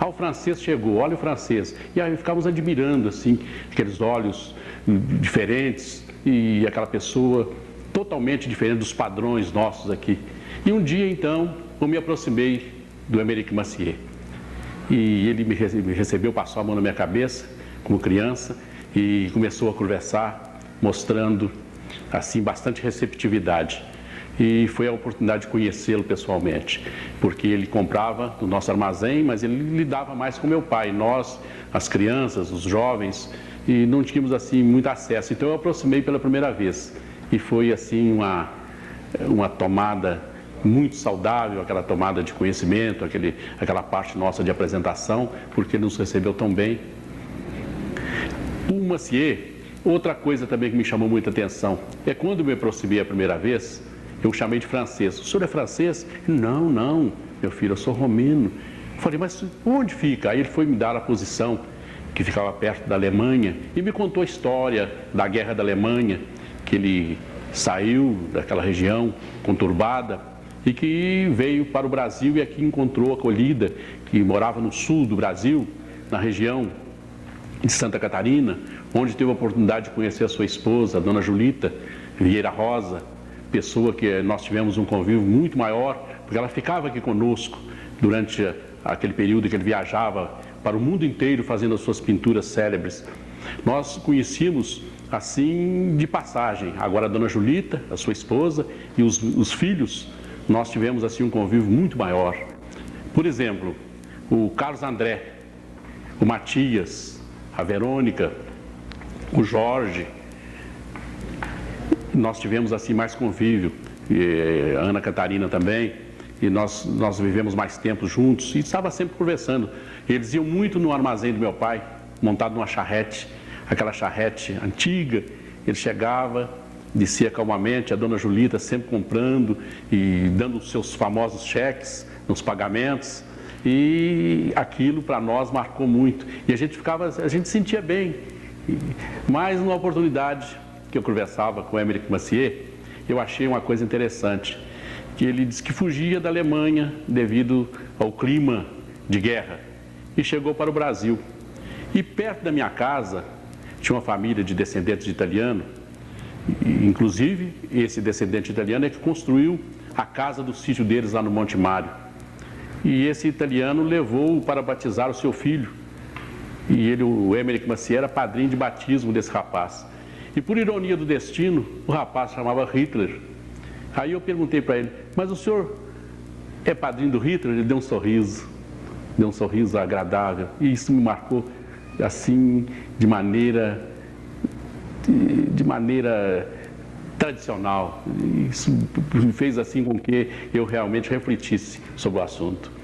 O francês chegou, olha o francês, e aí ficávamos admirando, assim, aqueles olhos diferentes e aquela pessoa totalmente diferente dos padrões nossos aqui. E um dia, então, eu me aproximei do Émeric Marcier. E ele me recebeu, passou a mão na minha cabeça, como criança, e começou a conversar, mostrando, assim, bastante receptividade. E foi a oportunidade de conhecê-lo pessoalmente, porque ele comprava do nosso armazém, mas ele lidava mais com meu pai, nós, as crianças, os jovens, e não tínhamos, assim, muito acesso. Então eu aproximei pela primeira vez, e foi, assim, uma tomada muito saudável, aquela tomada de conhecimento, aquela parte nossa de apresentação, porque ele nos recebeu tão bem. O Marcier, outra coisa também que me chamou muita atenção, é quando me aproximei a primeira vez, eu chamei de francês. O senhor é francês? Não, meu filho, eu sou romeno. Falei, mas onde fica? Aí ele foi me dar a posição, que ficava perto da Alemanha, e me contou a história da Guerra da Alemanha, que ele saiu daquela região conturbada, e que veio para o Brasil e aqui encontrou acolhida, que morava no sul do Brasil, na região de Santa Catarina, onde teve a oportunidade de conhecer a sua esposa, a dona Julita Vieira Rosa, pessoa que nós tivemos um convívio muito maior, porque ela ficava aqui conosco durante aquele período que ele viajava para o mundo inteiro fazendo as suas pinturas célebres. Nós conhecíamos assim de passagem. Agora a dona Julita, a sua esposa, e os filhos, nós tivemos assim um convívio muito maior. Por exemplo, o Carlos André, o Matias, a Verônica, o Jorge, nós tivemos assim mais convívio, a Ana Catarina também, e nós vivemos mais tempo juntos e estava sempre conversando. Eles iam muito no armazém do meu pai, montado numa charrete, aquela charrete antiga. Ele chegava, descia calmamente, a dona Julita sempre comprando e dando os seus famosos cheques nos pagamentos. E aquilo para nós marcou muito. E a gente sentia bem. Mas numa oportunidade que eu conversava com o Émeric Massier, eu achei uma coisa interessante, que ele disse que fugia da Alemanha devido ao clima de guerra e chegou para o Brasil. E perto da minha casa tinha uma família de descendentes de italiano, e, inclusive esse descendente italiano é que construiu a casa do sítio deles lá no Monte Mário. E esse italiano levou-o para batizar o seu filho. E ele, o Émeric Massier, era padrinho de batismo desse rapaz. E por ironia do destino, o rapaz chamava Hitler. Aí eu perguntei para ele, mas o senhor é padrinho do Hitler? Ele deu um sorriso agradável. E isso me marcou assim, de maneira tradicional. Isso fez assim com que eu realmente refletisse sobre o assunto.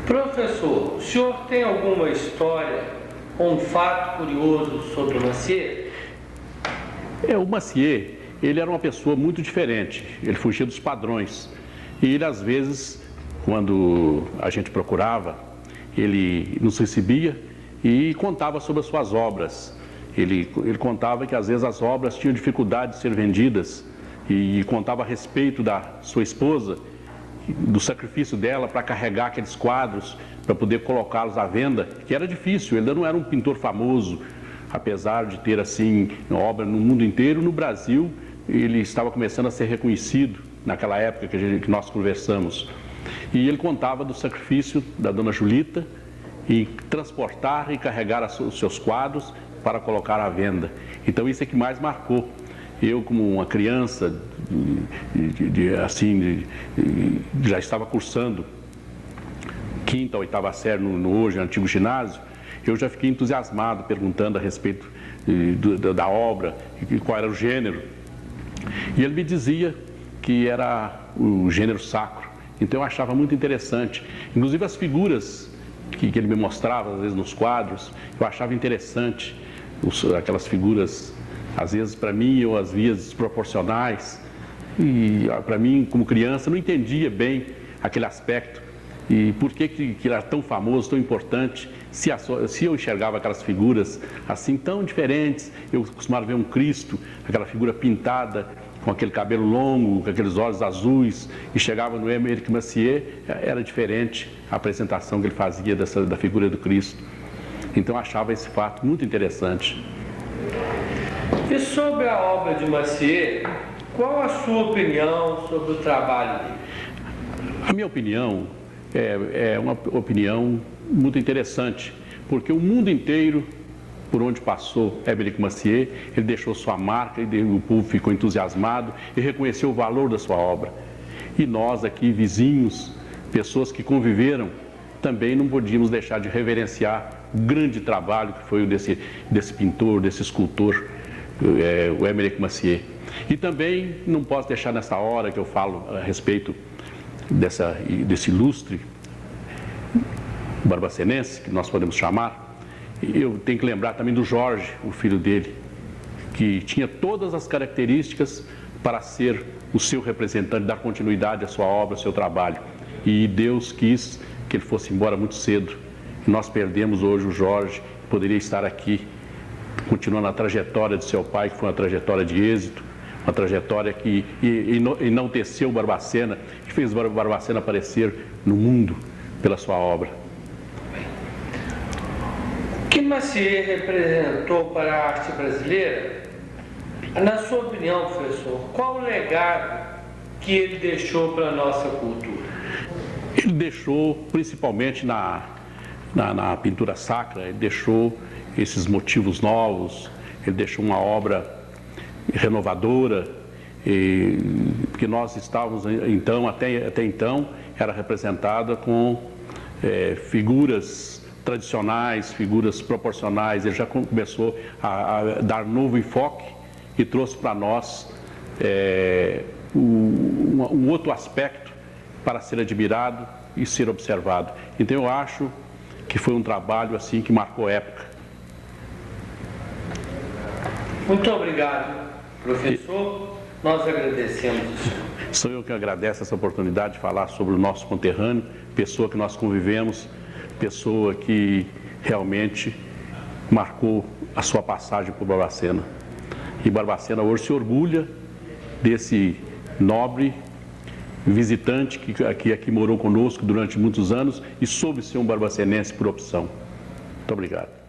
Professor, o senhor tem alguma história ou um fato curioso sobre o Massier? O Massier, ele era uma pessoa muito diferente, ele fugia dos padrões. E ele, às vezes, quando a gente procurava, ele nos recebia e contava sobre as suas obras. Ele contava que, às vezes, as obras tinham dificuldade de ser vendidas e contava a respeito da sua esposa, do sacrifício dela para carregar aqueles quadros, para poder colocá-los à venda, que era difícil. Ele não era um pintor famoso, apesar de ter, assim, obra no mundo inteiro. No Brasil, ele estava começando a ser reconhecido naquela época que nós conversamos. E ele contava do sacrifício da dona Julita em transportar e carregar os seus quadros para colocar à venda. Então isso é que mais marcou. Eu, como uma criança, já estava cursando 5ª ou 8ª série no hoje antigo ginásio, eu já fiquei entusiasmado perguntando a respeito da obra, qual era o gênero. E ele me dizia que era o gênero sacro. Então eu achava muito interessante. Inclusive as figuras que ele me mostrava, às vezes nos quadros, eu achava interessante. Aquelas figuras, às vezes para mim eu as via desproporcionais, e para mim, como criança, não entendia bem aquele aspecto e por que era tão famoso, tão importante, se eu enxergava aquelas figuras assim tão diferentes. Eu costumava ver um Cristo, aquela figura pintada com aquele cabelo longo, com aqueles olhos azuis, e chegava no Émeric Massier, era diferente a apresentação que ele fazia da figura do Cristo. Então eu achava esse fato muito interessante. E sobre a obra de Massier, qual a sua opinião sobre o trabalho dele? A minha opinião é uma opinião muito interessante, porque o mundo inteiro, por onde passou Émeric Massier, ele deixou sua marca e o povo ficou entusiasmado e reconheceu o valor da sua obra. E nós aqui, vizinhos, pessoas que conviveram, também não podíamos deixar de reverenciar o grande trabalho que foi o desse pintor, desse escultor, o Émeric Massier. E também não posso deixar nessa hora que eu falo a respeito desse ilustre barbacenense, que nós podemos chamar, eu tenho que lembrar também do Jorge, o filho dele, que tinha todas as características para ser o seu representante, dar continuidade à sua obra, ao seu trabalho. E Deus quis que ele fosse embora muito cedo. Nós perdemos hoje o Jorge, que poderia estar aqui, continuando a trajetória de seu pai, que foi uma trajetória de êxito, uma trajetória que enalteceu o Barbacena, que fez o Barbacena aparecer no mundo pela sua obra. O que Massier representou para a arte brasileira? Na sua opinião, professor, qual o legado que ele deixou para a nossa cultura? Ele deixou, principalmente na pintura sacra, ele deixou esses motivos novos, ele deixou uma obra renovadora, porque nós estávamos então, até então, era representada com figuras tradicionais, figuras proporcionais. Ele já começou a dar novo enfoque e trouxe para nós um outro aspecto para ser admirado e ser observado. Então eu acho que foi um trabalho assim que marcou época. Muito obrigado, professor. Nós agradecemos. Sou eu que agradeço essa oportunidade de falar sobre o nosso conterrâneo, pessoa que nós convivemos, pessoa que realmente marcou a sua passagem por Barbacena. E Barbacena hoje se orgulha desse nobre visitante que aqui morou conosco durante muitos anos e soube ser um barbacenense por opção. Muito obrigado.